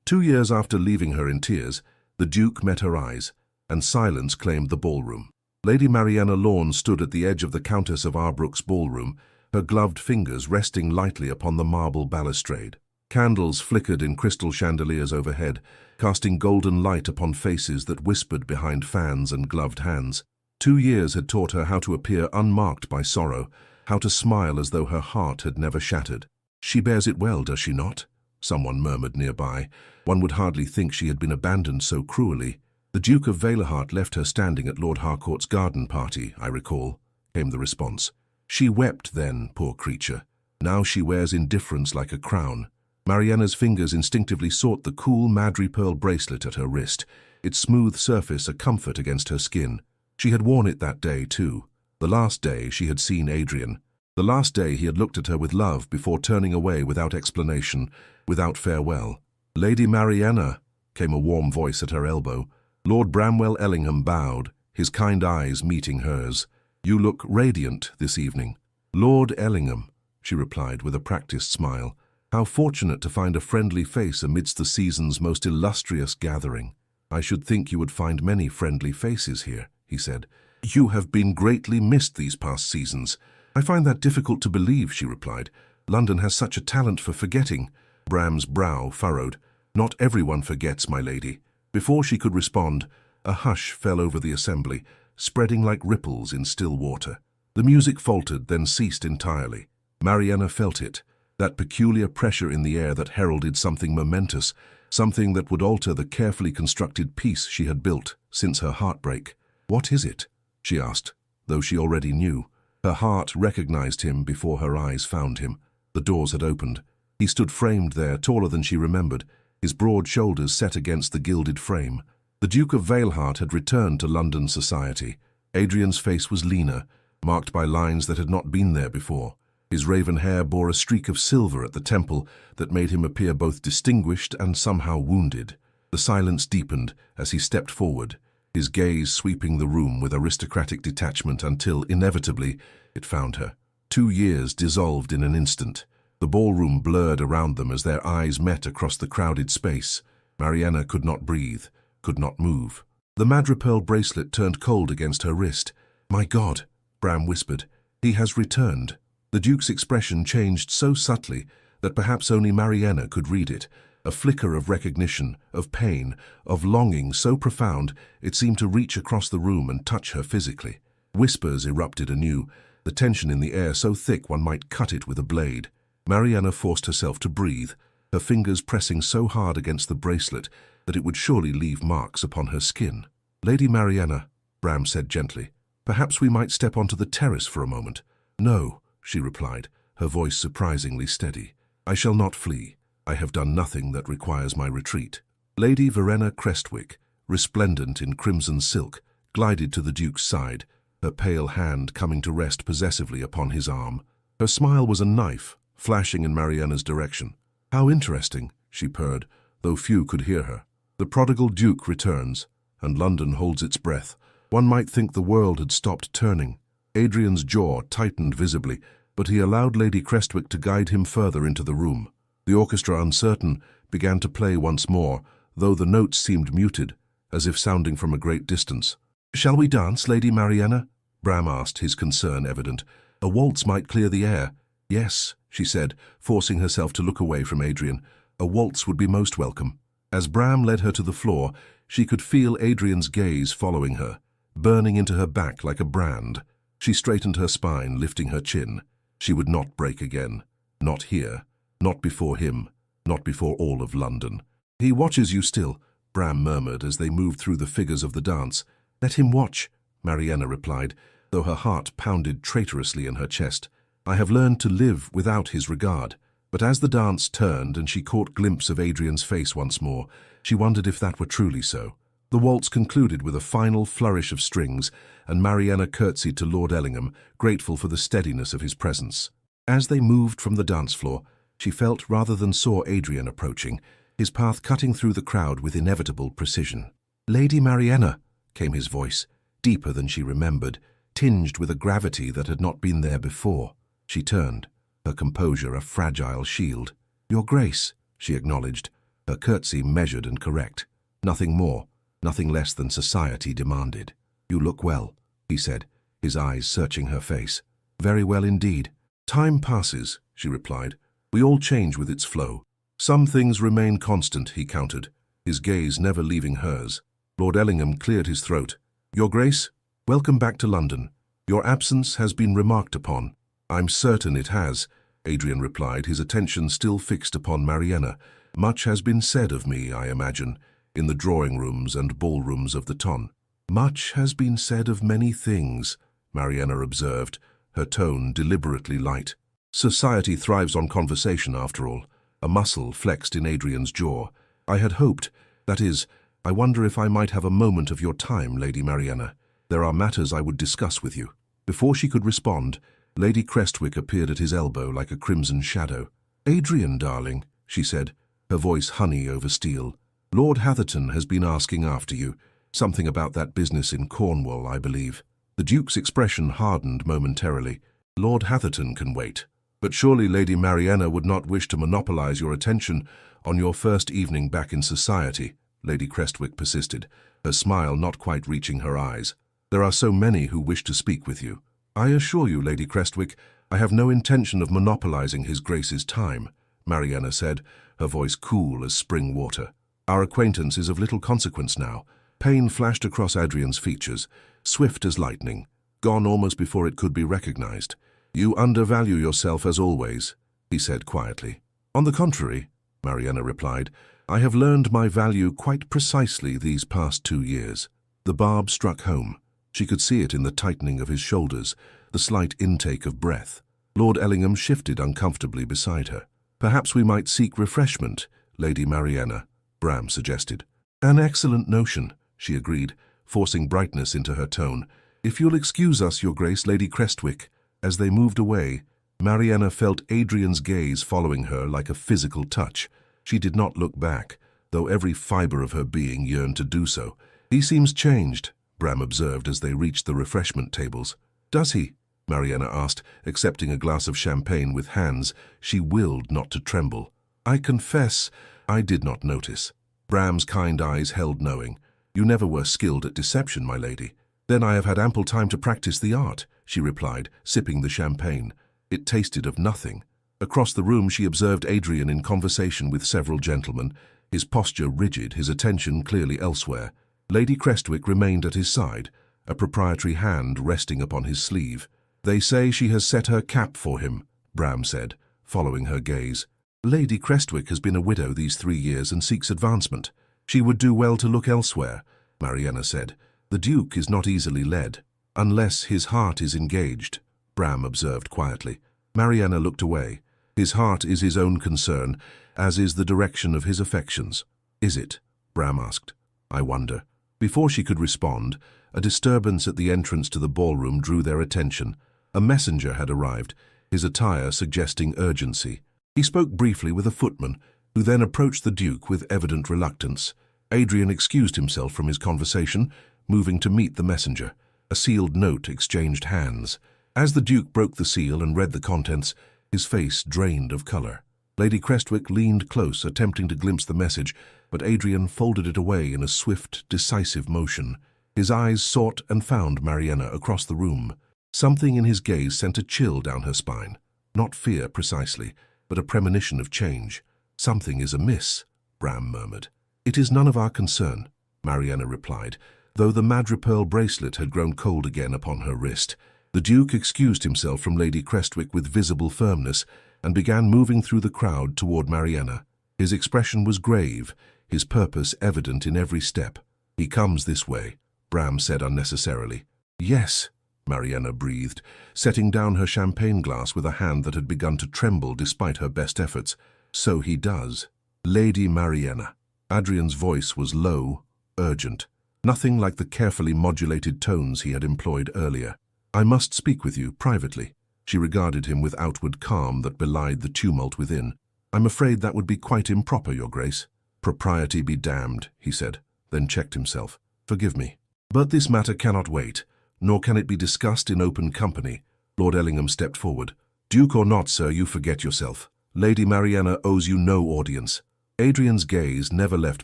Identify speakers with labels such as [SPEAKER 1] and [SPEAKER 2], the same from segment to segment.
[SPEAKER 1] 2 years after leaving her in tears, the Duke met her eyes, and silence claimed the ballroom. Lady Mariana Lorne stood at the edge of the Countess of Arbrook's ballroom, her gloved fingers resting lightly upon the marble balustrade. Candles flickered in crystal chandeliers overhead, casting golden light upon faces that whispered behind fans and gloved hands. 2 years had taught her how to appear unmarked by sorrow, how to smile as though her heart had never shattered. "She bears it well, does she not?" someone murmured nearby. One would hardly think she had been abandoned so cruelly. "The Duke of Valehart left her standing at Lord Harcourt's garden party, I recall," came the response. "She wept then, poor creature. Now she wears indifference like a crown." Mariana's fingers instinctively sought the cool madre-pearl bracelet at her wrist, its smooth surface a comfort against her skin. She had worn it that day, too. The last day she had seen Adrian. The last day he had looked at her with love before turning away without explanation, without farewell. "Lady Mariana," came a warm voice at her elbow. Lord Bramwell Ellingham bowed, his kind eyes meeting hers. "You look radiant this evening." "Lord Ellingham," she replied with a practiced smile. "How fortunate to find a friendly face amidst the season's most illustrious gathering." "I should think you would find many friendly faces here," he said. "You have been greatly missed these past seasons." "I find that difficult to believe," she replied. "London has such a talent for forgetting." Bram's brow furrowed. "Not everyone forgets, my lady." Before she could respond, a hush fell over the assembly, spreading like ripples in still water. The music faltered, then ceased entirely. Mariana felt it, that peculiar pressure in the air that heralded something momentous, something that would alter the carefully constructed peace she had built since her heartbreak. "What is it?" she asked, though she already knew. Her heart recognized him before her eyes found him. The doors had opened. He stood framed there, taller than she remembered, his broad shoulders set against the gilded frame. The Duke of Valehart had returned to London society. Adrian's face was leaner, marked by lines that had not been there before. His raven hair bore a streak of silver at the temple that made him appear both distinguished and somehow wounded. The silence deepened as he stepped forward, his gaze sweeping the room with aristocratic detachment until, inevitably, it found her. 2 years dissolved in an instant. The ballroom blurred around them as their eyes met across the crowded space. Mariana could not breathe, could not move. The madre-pearl bracelet turned cold against her wrist. "My God," Bram whispered, "he has returned." The Duke's expression changed so subtly that perhaps only Mariana could read it, a flicker of recognition, of pain, of longing so profound it seemed to reach across the room and touch her physically. Whispers erupted anew, the tension in the air so thick one might cut it with a blade. Mariana forced herself to breathe, her fingers pressing so hard against the bracelet that it would surely leave marks upon her skin. "Lady Mariana," Bram said gently, "perhaps we might step onto the terrace for a moment." "No," she replied, her voice surprisingly steady. "I shall not flee. I have done nothing that requires my retreat." Lady Verena Crestwick, resplendent in crimson silk, glided to the Duke's side, her pale hand coming to rest possessively upon his arm. Her smile was a knife, flashing in Mariana's direction. "How interesting," she purred, though few could hear her. "The prodigal Duke returns, and London holds its breath. One might think the world had stopped turning." Adrian's jaw tightened visibly, but he allowed Lady Crestwick to guide him further into the room. The orchestra, uncertain, began to play once more, though the notes seemed muted, as if sounding from a great distance. "Shall we dance, Lady Mariana?" Bram asked, his concern evident. "A waltz might clear the air." "Yes," she said, forcing herself to look away from Adrian. "A waltz would be most welcome." As Bram led her to the floor, she could feel Adrian's gaze following her, burning into her back like a brand. She straightened her spine, lifting her chin. She would not break again. Not here. Not before him. Not before all of London. "He watches you still," Bram murmured as they moved through the figures of the dance. "Let him watch," Mariana replied, though her heart pounded traitorously in her chest. "I have learned to live without his regard." But as the dance turned and she caught glimpse of Adrian's face once more, she wondered if that were truly so. The waltz concluded with a final flourish of strings, and Mariana curtsied to Lord Ellingham, grateful for the steadiness of his presence. As they moved from the dance floor, she felt rather than saw Adrian approaching, his path cutting through the crowd with inevitable precision. "Lady Mariana," came his voice, deeper than she remembered, tinged with a gravity that had not been there before. She turned, her composure a fragile shield. "Your Grace," she acknowledged, her curtsy measured and correct. Nothing more, nothing less than society demanded. "You look well," he said, his eyes searching her face. "Very well indeed." "Time passes," she replied. "We all change with its flow." "Some things remain constant," he countered, his gaze never leaving hers. Lord Ellingham cleared his throat. "Your Grace, welcome back to London. Your absence has been remarked upon." "I'm certain it has," Adrian replied, his attention still fixed upon Mariana. "Much has been said of me, I imagine, in the drawing-rooms and ballrooms of the ton." "Much has been said of many things," Mariana observed, her tone deliberately light. "Society thrives on conversation, after all." A muscle flexed in Adrian's jaw. "I had hoped, that is, I wonder if I might have a moment of your time, Lady Mariana. There are matters I would discuss with you." Before she could respond, Lady Crestwick appeared at his elbow like a crimson shadow. "Adrian, darling," she said, her voice honey over steel. "Lord Hatherton has been asking after you. Something about that business in Cornwall, I believe." The Duke's expression hardened momentarily. "Lord Hatherton can wait. But surely Lady Mariana would not wish to monopolize your attention on your first evening back in society," Lady Crestwick persisted, her smile not quite reaching her eyes. "There are so many who wish to speak with you." "I assure you, Lady Crestwick, I have no intention of monopolizing His Grace's time," Mariana said, her voice cool as spring water. "Our acquaintance is of little consequence now." Pain flashed across Adrian's features, swift as lightning, gone almost before it could be recognized. "You undervalue yourself as always," he said quietly. "On the contrary," Mariana replied, "I have learned my value quite precisely these past 2 years." The barb struck home. She could see it in the tightening of his shoulders, the slight intake of breath. Lord Ellingham shifted uncomfortably beside her. "Perhaps we might seek refreshment, Lady Mariana," Bram suggested. "An excellent notion," she agreed, forcing brightness into her tone. "If you'll excuse us, Your Grace, Lady Crestwick." As they moved away, Mariana felt Adrian's gaze following her like a physical touch. She did not look back, though every fibre of her being yearned to do so. "He seems changed," Bram observed as they reached the refreshment tables. "Does he?" Mariana asked, accepting a glass of champagne with hands she willed not to tremble. "I confess, I did not notice." Bram's kind eyes held knowing. "You never were skilled at deception, my lady." "Then I have had ample time to practice the art," she replied, sipping the champagne. It tasted of nothing. Across the room she observed Adrian in conversation with several gentlemen, his posture rigid, his attention clearly elsewhere. Lady Crestwick remained at his side, a proprietary hand resting upon his sleeve. "They say she has set her cap for him," Bram said, following her gaze. "Lady Crestwick has been a widow these 3 years and seeks advancement. She would do well to look elsewhere," Mariana said. "The Duke is not easily led." "Unless his heart is engaged," Bram observed quietly. Mariana looked away. "His heart is his own concern, as is the direction of his affections." "Is it?" Bram asked. "I wonder." Before she could respond, a disturbance at the entrance to the ballroom drew their attention. A messenger had arrived, his attire suggesting urgency. He spoke briefly with a footman, who then approached the Duke with evident reluctance. Adrian excused himself from his conversation, moving to meet the messenger. A sealed note exchanged hands. As the Duke broke the seal and read the contents, his face drained of colour. Lady Crestwick leaned close, attempting to glimpse the message, but Adrian folded it away in a swift, decisive motion. His eyes sought and found Mariana across the room. Something in his gaze sent a chill down her spine. Not fear, precisely, but a premonition of change. "Something is amiss," Bram murmured. "It is none of our concern," Mariana replied, though the madrepearl bracelet had grown cold again upon her wrist. The Duke excused himself from Lady Crestwick with visible firmness and began moving through the crowd toward Mariana. His expression was grave, his purpose evident in every step. "He comes this way," Bram said unnecessarily. "Yes," Mariana breathed, setting down her champagne glass with a hand that had begun to tremble despite her best efforts. "So he does." "Lady Mariana." Adrian's voice was low, urgent, nothing like the carefully modulated tones he had employed earlier. "I must speak with you privately." She regarded him with outward calm that belied the tumult within. "I'm afraid that would be quite improper, Your Grace." "Propriety be damned," he said, then checked himself. "Forgive me. But this matter cannot wait, nor can it be discussed in open company." Lord Ellingham stepped forward. "Duke or not, sir, you forget yourself. Lady Mariana owes you no audience." Adrian's gaze never left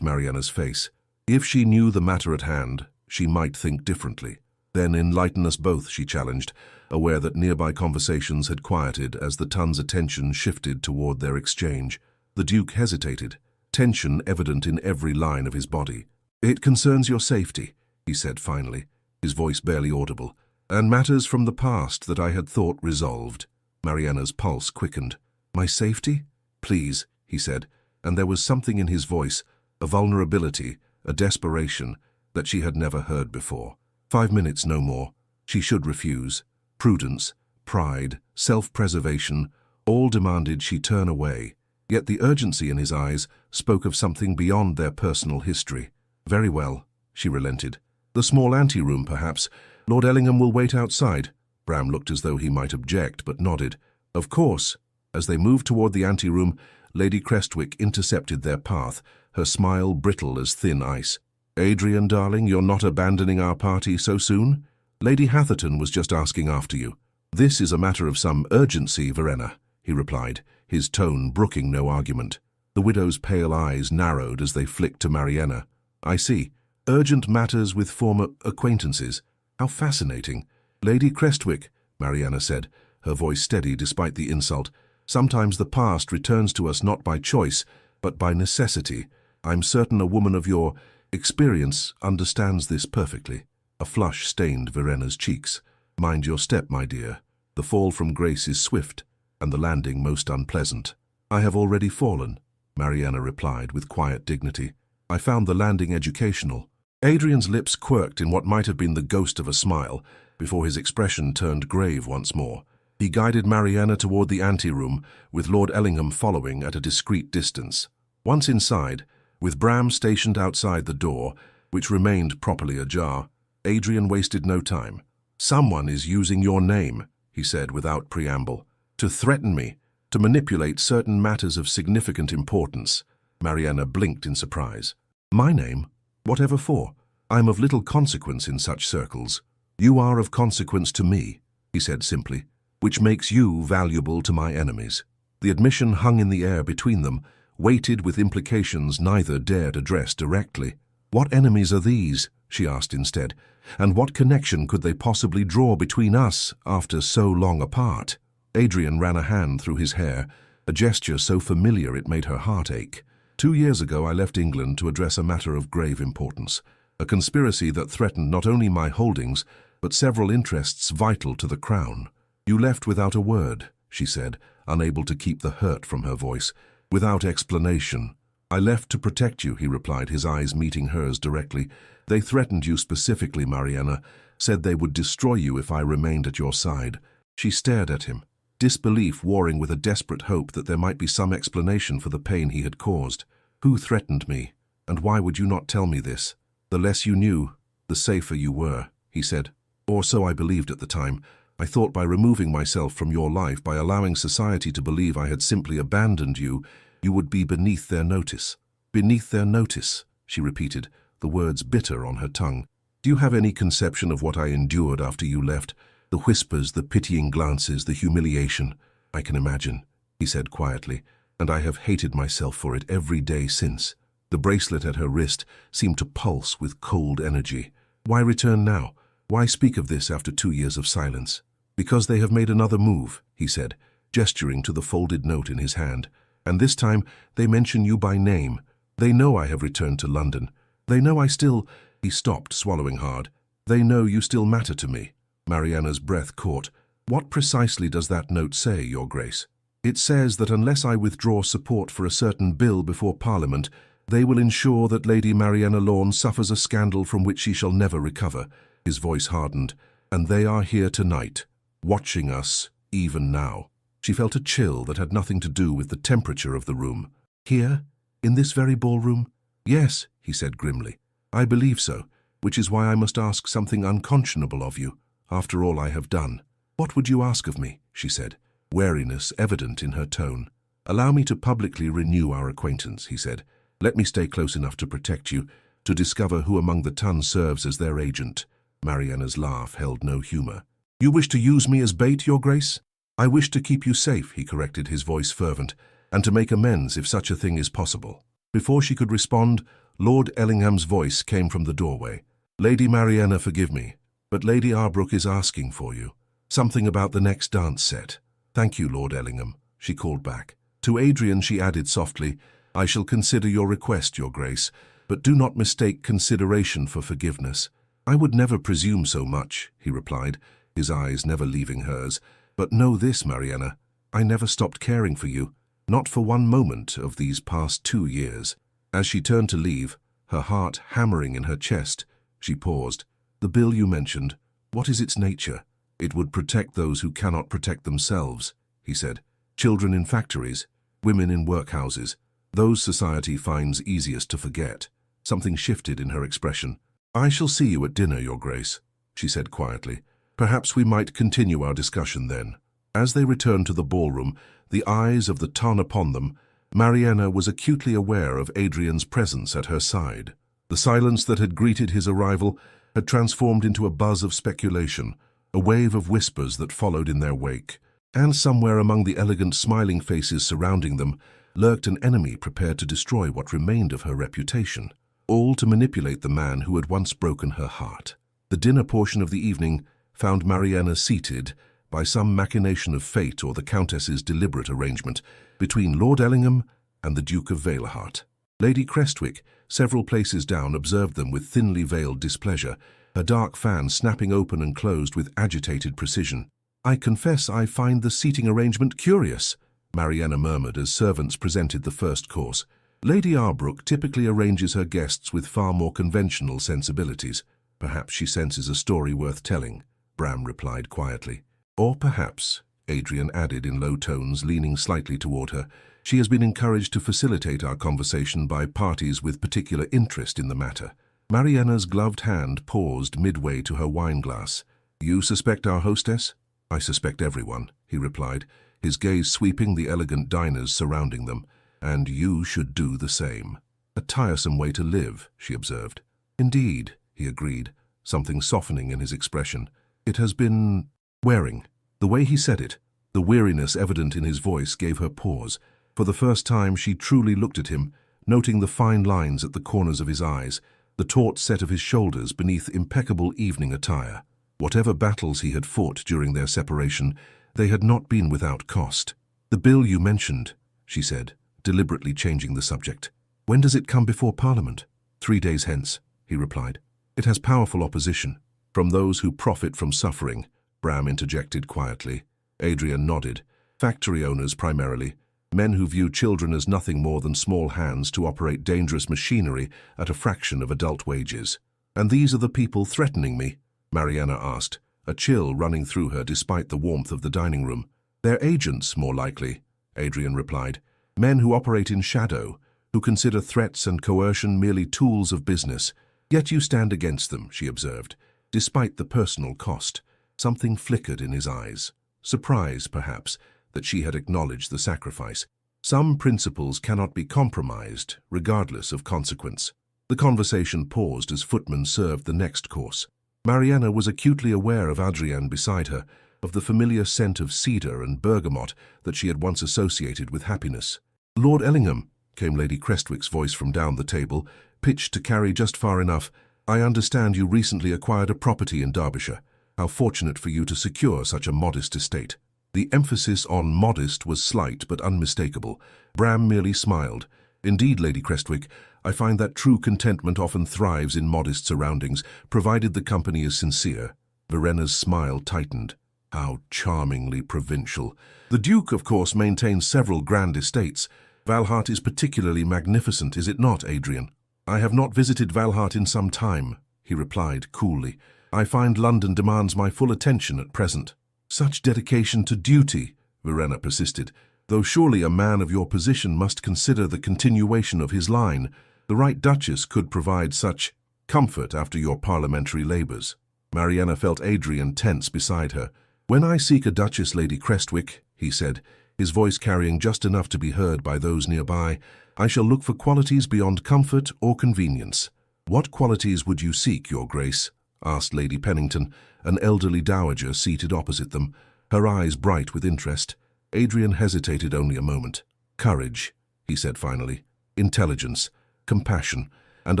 [SPEAKER 1] Mariana's face. If she knew the matter at hand, she might think differently. Then enlighten us both, she challenged, aware that nearby conversations had quieted as the Tun's attention shifted toward their exchange. The Duke hesitated, tension evident in every line of his body. "It concerns your safety," he said finally, his voice barely audible, "and matters from the past that I had thought resolved." Mariana's pulse quickened. "My safety? Please," he said, and there was something in his voice, a vulnerability, a desperation, that she had never heard before. 5 minutes, no more. She should refuse. Prudence, pride, self-preservation, all demanded she turn away. Yet the urgency in his eyes spoke of something beyond their personal history. "Very well," she relented. "The small anteroom, perhaps. Lord Ellingham will wait outside." Bram looked as though he might object, but nodded. "Of course." As they moved toward the anteroom, Lady Crestwick intercepted their path, her smile brittle as thin ice. "Adrian, darling, you're not abandoning our party so soon? Lady Hatherton was just asking after you." "This is a matter of some urgency, Verena," he replied, his tone brooking no argument. The widow's pale eyes narrowed as they flicked to Mariana. "I see. Urgent matters with former acquaintances. How fascinating." "Lady Crestwick," Mariana said, her voice steady despite the insult, "sometimes the past returns to us not by choice, but by necessity. I'm certain a woman of your experience understands this perfectly." A flush stained Verena's cheeks. "Mind your step, my dear. The fall from grace is swift, and the landing most unpleasant." "I have already fallen," Mariana replied with quiet dignity. "I found the landing educational." Adrian's lips quirked in what might have been the ghost of a smile, before his expression turned grave once more. He guided Mariana toward the anteroom, with Lord Ellingham following at a discreet distance. Once inside, with Bram stationed outside the door, which remained properly ajar, Adrian wasted no time. "Someone is using your name," he said without preamble, "to threaten me, to manipulate certain matters of significant importance." Mariana blinked in surprise. "My name? Whatever for? I am of little consequence in such circles." "You are of consequence to me," he said simply, "which makes you valuable to my enemies." The admission hung in the air between them, weighted with implications neither dared address directly. "What enemies are these?" she asked instead, "and what connection could they possibly draw between us after so long apart?" Adrian ran a hand through his hair, a gesture so familiar it made her heart ache. "2 years ago I left England to address a matter of grave importance, a conspiracy that threatened not only my holdings, but several interests vital to the crown." "You left without a word," she said, unable to keep the hurt from her voice. "Without explanation." "I left to protect you," he replied, his eyes meeting hers directly. "They threatened you specifically, Mariana, said they would destroy you if I remained at your side." She stared at him, disbelief warring with a desperate hope that there might be some explanation for the pain he had caused. "Who threatened me? And why would you not tell me this?" "The less you knew, the safer you were," he said. "Or so I believed at the time. I thought by removing myself from your life, by allowing society to believe I had simply abandoned you, you would be beneath their notice." "Beneath their notice," she repeated, the words bitter on her tongue. "Do you have any conception of what I endured after you left? The whispers, the pitying glances, the humiliation." "I can imagine," he said quietly, "and I have hated myself for it every day since." The bracelet at her wrist seemed to pulse with cold energy. "Why return now? Why speak of this after 2 years of silence?" "Because they have made another move," he said, gesturing to the folded note in his hand. "And this time they mention you by name. They know I have returned to London. They know I still—" He stopped, swallowing hard. "They know you still matter to me." Mariana's breath caught. "What precisely does that note say, Your Grace?" "It says that unless I withdraw support for a certain bill before Parliament, they will ensure that Lady Mariana Lorne suffers a scandal from which she shall never recover." His voice hardened. "And they are here tonight, watching us, even now." She felt a chill that had nothing to do with the temperature of the room. "Here? In this very ballroom?" "Yes," he said grimly. "I believe so, which is why I must ask something unconscionable of you, after all I have done." "What would you ask of me?" she said, wariness evident in her tone. "Allow me to publicly renew our acquaintance," he said. "Let me stay close enough to protect you, to discover who among the Tun serves as their agent." Mariana's laugh held no humor. "You wish to use me as bait, Your Grace?" "I wish to keep you safe," he corrected, his voice fervent, "and to make amends if such a thing is possible." Before she could respond, Lord Ellingham's voice came from the doorway. "Lady Mariana, forgive me, but Lady Arbrook is asking for you. Something about the next dance set." "Thank you, Lord Ellingham," she called back. To Adrian she added softly, "I shall consider your request, Your Grace, but do not mistake consideration for forgiveness." "I would never presume so much," he replied, his eyes never leaving hers. "But know this, Mariana, I never stopped caring for you, not for one moment of these past 2 years." As she turned to leave, her heart hammering in her chest, she paused. "The bill you mentioned, what is its nature?" "It would protect those who cannot protect themselves," he said. "Children in factories, women in workhouses, those society finds easiest to forget." Something shifted in her expression. "I shall see you at dinner, Your Grace," she said quietly. "Perhaps we might continue our discussion then." As they returned to the ballroom, the eyes of the ton upon them, Mariana was acutely aware of Adrian's presence at her side. The silence that had greeted his arrival had transformed into a buzz of speculation, a wave of whispers that followed in their wake. And somewhere among the elegant smiling faces surrounding them lurked an enemy prepared to destroy what remained of her reputation, all to manipulate the man who had once broken her heart. The dinner portion of the evening found Mariana seated, by some machination of fate or the Countess's deliberate arrangement, between Lord Ellingham and the Duke of Valehart. Lady Crestwick, several places down, observed them with thinly veiled displeasure, her dark fan snapping open and closed with agitated precision. "I confess I find the seating arrangement curious," Mariana murmured as servants presented the first course. "Lady Arbrook typically arranges her guests with far more conventional sensibilities. Perhaps she senses a story worth telling," Bram replied quietly. "Or perhaps," Adrian added in low tones, leaning slightly toward her, "she has been encouraged to facilitate our conversation by parties with particular interest in the matter." Mariana's gloved hand paused midway to her wineglass. "You suspect our hostess?" "I suspect everyone," he replied, his gaze sweeping the elegant diners surrounding them. "And you should do the same." "A tiresome way to live," she observed. "Indeed," he agreed, something softening in his expression. "It has been wearing." The way he said it, the weariness evident in his voice, gave her pause. For the first time she truly looked at him, noting the fine lines at the corners of his eyes, the taut set of his shoulders beneath impeccable evening attire. Whatever battles he had fought during their separation, they had not been without cost. "The bill you mentioned," she said, deliberately changing the subject. "When does it come before Parliament?" 3 days hence," he replied. "It has powerful opposition." "From those who profit from suffering," Bram interjected quietly. Adrian nodded. "Factory owners primarily, men who view children as nothing more than small hands to operate dangerous machinery at a fraction of adult wages." "And these are the people threatening me?" Mariana asked, a chill running through her despite the warmth of the dining room. "They're agents, more likely," Adrian replied. "Men who operate in shadow, who consider threats and coercion merely tools of business. Yet you stand against them," she observed, despite the personal cost. Something flickered in his eyes. Surprise, perhaps, that she had acknowledged the sacrifice. Some principles cannot be compromised, regardless of consequence. The conversation paused as footmen served the next course. Mariana was acutely aware of Adrian beside her, of the familiar scent of cedar and bergamot that she had once associated with happiness. "Lord Ellingham," came Lady Crestwick's voice from down the table, pitched to carry just far enough, "I understand you recently acquired a property in Derbyshire. How fortunate for you to secure such a modest estate." The emphasis on modest was slight but unmistakable. Bram merely smiled. "Indeed, Lady Crestwick, I find that true contentment often thrives in modest surroundings, provided the company is sincere." Verena's smile tightened. How charmingly provincial. "The Duke, of course, maintains several grand estates. Valehart is particularly magnificent, is it not, Adrian?" "I have not visited Valehart in some time," he replied coolly. "I find London demands my full attention at present." "Such dedication to duty," Verena persisted, "though surely a man of your position must consider the continuation of his line. The right Duchess could provide such comfort after your parliamentary labours." Mariana felt Adrian tense beside her. "When I seek a Duchess, Lady Crestwick," he said, his voice carrying just enough to be heard by those nearby, "I shall look for qualities beyond comfort or convenience." "What qualities would you seek, Your Grace?" asked Lady Pennington, an elderly dowager seated opposite them, her eyes bright with interest. Adrian hesitated only a moment. "Courage," he said finally. intelligence, compassion, and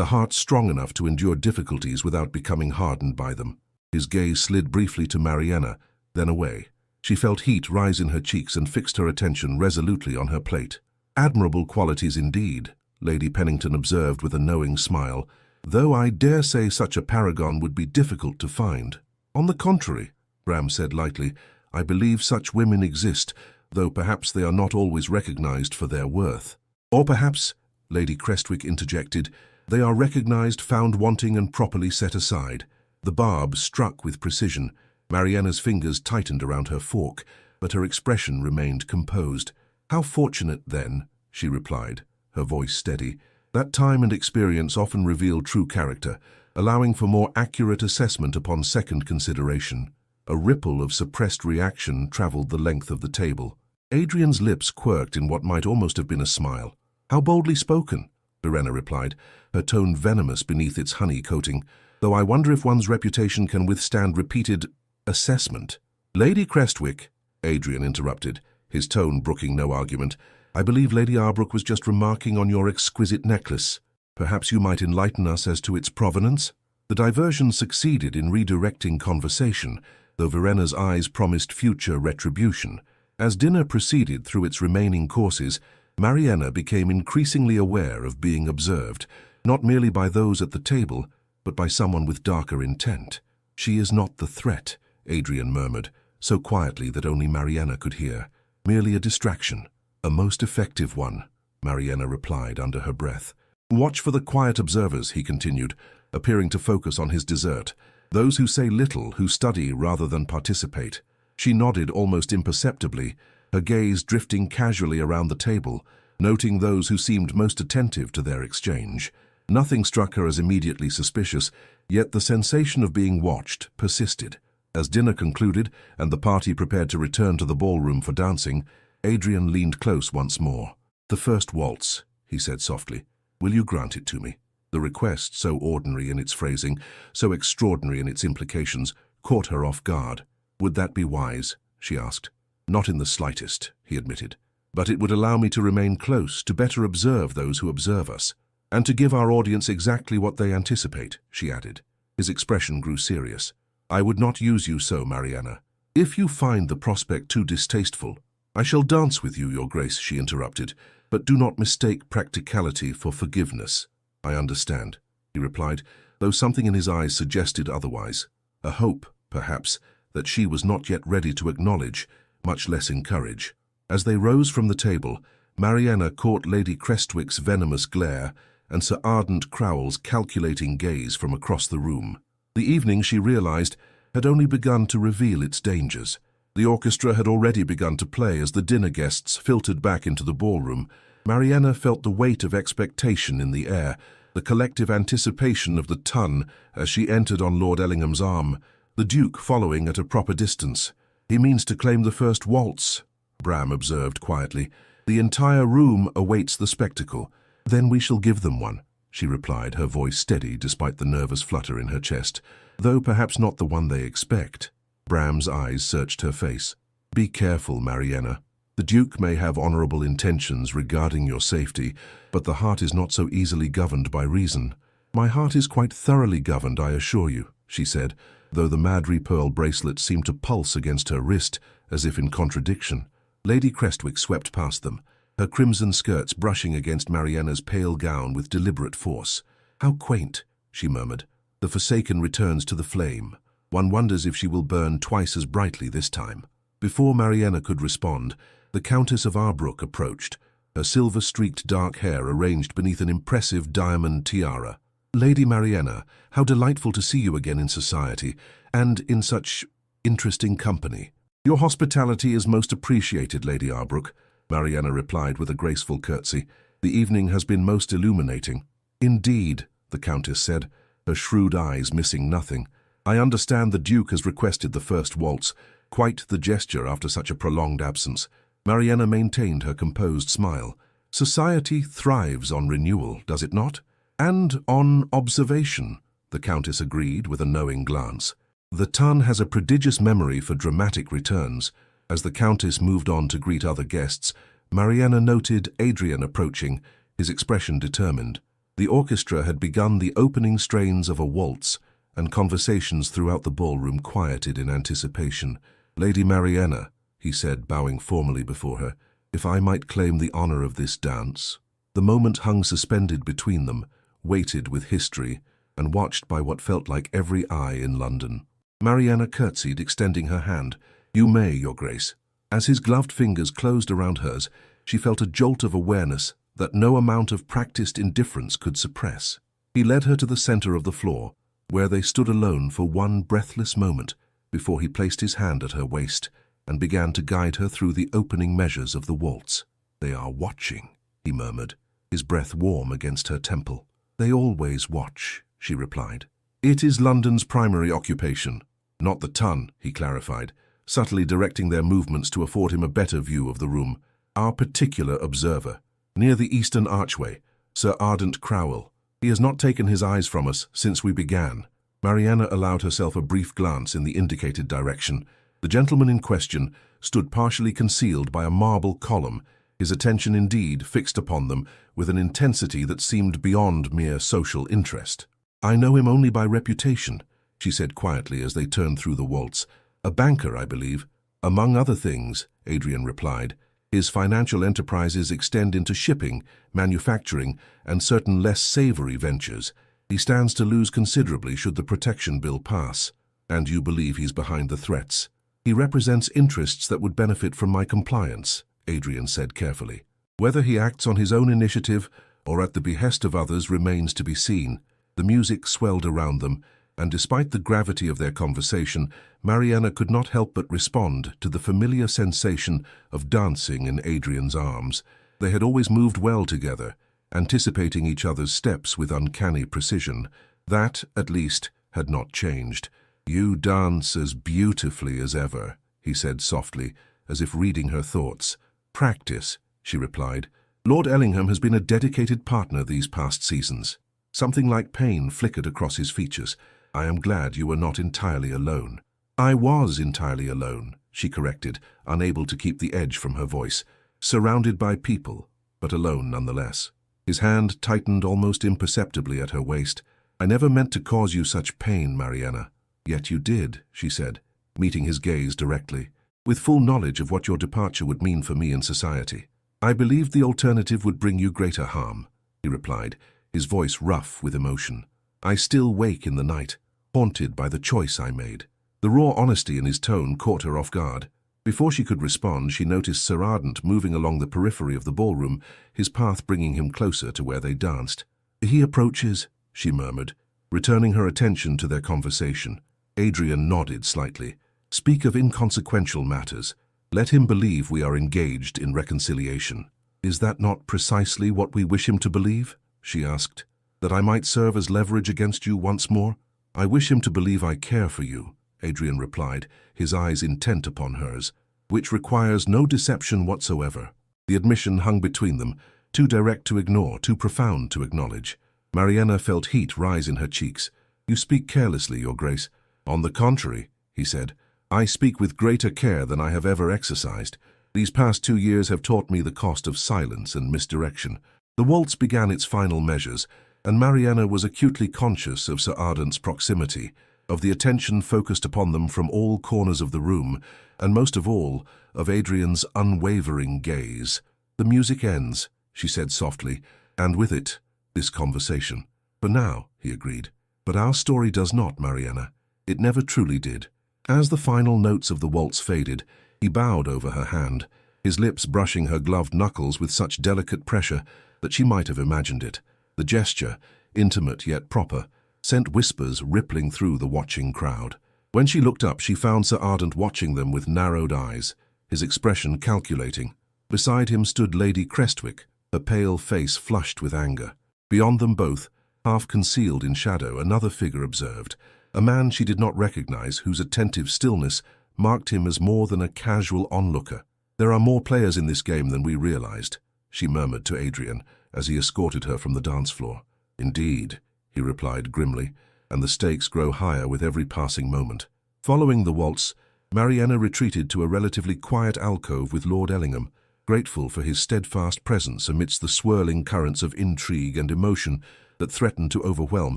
[SPEAKER 1] a heart strong enough to endure difficulties without becoming hardened by them. His gaze slid briefly to Mariana, then away. She felt heat rise in her cheeks and fixed her attention resolutely on her plate. "Admirable qualities indeed," Lady Pennington observed with a knowing smile, "though I dare say such a paragon would be difficult to find." "On the contrary," Bram said lightly, "I believe such women exist, though perhaps they are not always recognized for their worth." "Or perhaps," Lady Crestwick interjected, "they are recognized, found wanting, and properly set aside." The barb struck with precision. Mariana's fingers tightened around her fork, but her expression remained composed. "How fortunate, then," she replied, her voice steady. "That time and experience often reveal true character, allowing for more accurate assessment upon second consideration." A ripple of suppressed reaction traveled the length of the table. Adrian's lips quirked in what might almost have been a smile. "How boldly spoken," Verena replied, her tone venomous beneath its honey coating, "though I wonder if one's reputation can withstand repeated assessment." "Lady Crestwick," Adrian interrupted, his tone brooking no argument, "I believe Lady Arbrook was just remarking on your exquisite necklace. Perhaps you might enlighten us as to its provenance?" The diversion succeeded in redirecting conversation, though Verena's eyes promised future retribution. As dinner proceeded through its remaining courses, Mariana became increasingly aware of being observed, not merely by those at the table, but by someone with darker intent. "She is not the threat," Adrian murmured, so quietly that only Mariana could hear. "Merely a distraction." "A most effective one," Mariana replied under her breath. "Watch for the quiet observers," he continued, appearing to focus on his dessert. "Those who say little, who study rather than participate." She nodded almost imperceptibly, her gaze drifting casually around the table, noting those who seemed most attentive to their exchange. Nothing struck her as immediately suspicious, yet the sensation of being watched persisted. As dinner concluded and the party prepared to return to the ballroom for dancing, Adrian leaned close once more. "The first waltz," he said softly. "Will you grant it to me?" The request, so ordinary in its phrasing, so extraordinary in its implications, caught her off guard. "Would that be wise?" she asked. "Not in the slightest," he admitted. "But it would allow me to remain close, to better observe those who observe us, and to give our audience exactly what they anticipate," she added. His expression grew serious. "I would not use you so, Mariana. If you find the prospect too distasteful—" "I shall dance with you, Your Grace," she interrupted, "but do not mistake practicality for forgiveness." "I understand," he replied, though something in his eyes suggested otherwise. A hope, perhaps, that she was not yet ready to acknowledge, much less encourage. As they rose from the table, Mariana caught Lady Crestwick's venomous glare and Sir Ardent Crowell's calculating gaze from across the room. The evening, she realized, had only begun to reveal its dangers. The orchestra had already begun to play as the dinner guests filtered back into the ballroom. Mariana felt the weight of expectation in the air, the collective anticipation of the ton as she entered on Lord Ellingham's arm, the Duke following at a proper distance. "He means to claim the first waltz," Bram observed quietly. "The entire room awaits the spectacle." "Then we shall give them one," she replied, her voice steady despite the nervous flutter in her chest, "though perhaps not the one they expect." Bram's eyes searched her face. "Be careful, Mariana. The Duke may have honorable intentions regarding your safety, but the heart is not so easily governed by reason." "My heart is quite thoroughly governed, I assure you," she said, though the Madry pearl bracelet seemed to pulse against her wrist, as if in contradiction. Lady Crestwick swept past them, her crimson skirts brushing against Mariana's pale gown with deliberate force. "How quaint," she murmured. "The Forsaken returns to the flame. One wonders if she will burn twice as brightly this time." Before Mariana could respond, the Countess of Arbrook approached, her silver-streaked dark hair arranged beneath an impressive diamond tiara. "Lady Mariana, how delightful to see you again in society, and in such interesting company." "Your hospitality is most appreciated, Lady Arbrook," Mariana replied with a graceful curtsy. "The evening has been most illuminating." "Indeed," the Countess said, her shrewd eyes missing nothing. "I understand the Duke has requested the first waltz. Quite the gesture after such a prolonged absence." Mariana maintained her composed smile. "Society thrives on renewal, does it not?" "And on observation," the Countess agreed with a knowing glance. "The ton has a prodigious memory for dramatic returns." As the Countess moved on to greet other guests, Mariana noted Adrian approaching, his expression determined. The orchestra had begun the opening strains of a waltz, and conversations throughout the ballroom quieted in anticipation. "Lady Mariana," he said, bowing formally before her, "if I might claim the honor of this dance." The moment hung suspended between them, weighted with history, and watched by what felt like every eye in London. Mariana curtsied, extending her hand. "You may, Your Grace." As his gloved fingers closed around hers, she felt a jolt of awareness that no amount of practiced indifference could suppress. He led her to the center of the floor, where they stood alone for one breathless moment before he placed his hand at her waist and began to guide her through the opening measures of the waltz. "They are watching," he murmured, his breath warm against her temple. "They always watch," she replied. "It is London's primary occupation, not the ton," he clarified, subtly directing their movements to afford him a better view of the room. "Our particular observer. Near the eastern archway, Sir Ardent Crowell. He has not taken his eyes from us since we began." Mariana allowed herself a brief glance in the indicated direction. The gentleman in question stood partially concealed by a marble column, his attention indeed fixed upon them with an intensity that seemed beyond mere social interest. "I know him only by reputation," she said quietly as they turned through the waltz. "A banker, I believe." "Among other things," Adrian replied. "His financial enterprises extend into shipping, manufacturing, and certain less savory ventures. He stands to lose considerably should the protection bill pass. And you believe he's behind the threats?" "He represents interests that would benefit from my compliance," Adrian said carefully. "Whether he acts on his own initiative or at the behest of others remains to be seen." The music swelled around them, and despite the gravity of their conversation, Mariana could not help but respond to the familiar sensation of dancing in Adrian's arms. They had always moved well together, anticipating each other's steps with uncanny precision. That, at least, had not changed. "You dance as beautifully as ever," he said softly, as if reading her thoughts. "Practice," she replied. "Lord Ellingham has been a dedicated partner these past seasons." Something like pain flickered across his features. "I am glad you were not entirely alone." "I was entirely alone," she corrected, unable to keep the edge from her voice. "Surrounded by people, but alone nonetheless." His hand tightened almost imperceptibly at her waist. "I never meant to cause you such pain, Mariana." "Yet you did," she said, meeting his gaze directly. "With full knowledge of what your departure would mean for me in society." "I believed the alternative would bring you greater harm," he replied, his voice rough with emotion. "I still wake in the night, haunted by the choice I made." The raw honesty in his tone caught her off guard. Before she could respond, she noticed Sir Ardent moving along the periphery of the ballroom, his path bringing him closer to where they danced. "He approaches," she murmured, returning her attention to their conversation. Adrian nodded slightly. "Speak of inconsequential matters. Let him believe we are engaged in reconciliation." "Is that not precisely what we wish him to believe?" she asked. "That I might serve as leverage against you once more?" "I wish him to believe I care for you," Adrian replied, his eyes intent upon hers, "which requires no deception whatsoever." The admission hung between them, too direct to ignore, too profound to acknowledge. Mariana felt heat rise in her cheeks. "You speak carelessly, Your Grace." "On the contrary," he said, "I speak with greater care than I have ever exercised. These past 2 years have taught me the cost of silence and misdirection." The waltz began its final measures, and Mariana was acutely conscious of Sir Ardent's proximity, of the attention focused upon them from all corners of the room, and most of all, of Adrian's unwavering gaze. "The music ends," she said softly, "and with it, this conversation." "For now," he agreed. "But our story does not, Mariana. It never truly did." As the final notes of the waltz faded, he bowed over her hand, his lips brushing her gloved knuckles with such delicate pressure that she might have imagined it. The gesture, intimate yet proper, sent whispers rippling through the watching crowd. When she looked up, she found Sir Ardent watching them with narrowed eyes, his expression calculating. Beside him stood Lady Crestwick, her pale face flushed with anger. Beyond them both, half concealed in shadow, another figure observed, a man she did not recognize, whose attentive stillness marked him as more than a casual onlooker. "There are more players in this game than we realized," she murmured to Adrian as he escorted her from the dance floor. "Indeed," he replied grimly, "and the stakes grow higher with every passing moment." Following the waltz, Mariana retreated to a relatively quiet alcove with Lord Ellingham. grateful for his steadfast presence amidst the swirling currents of intrigue and emotion that threatened to overwhelm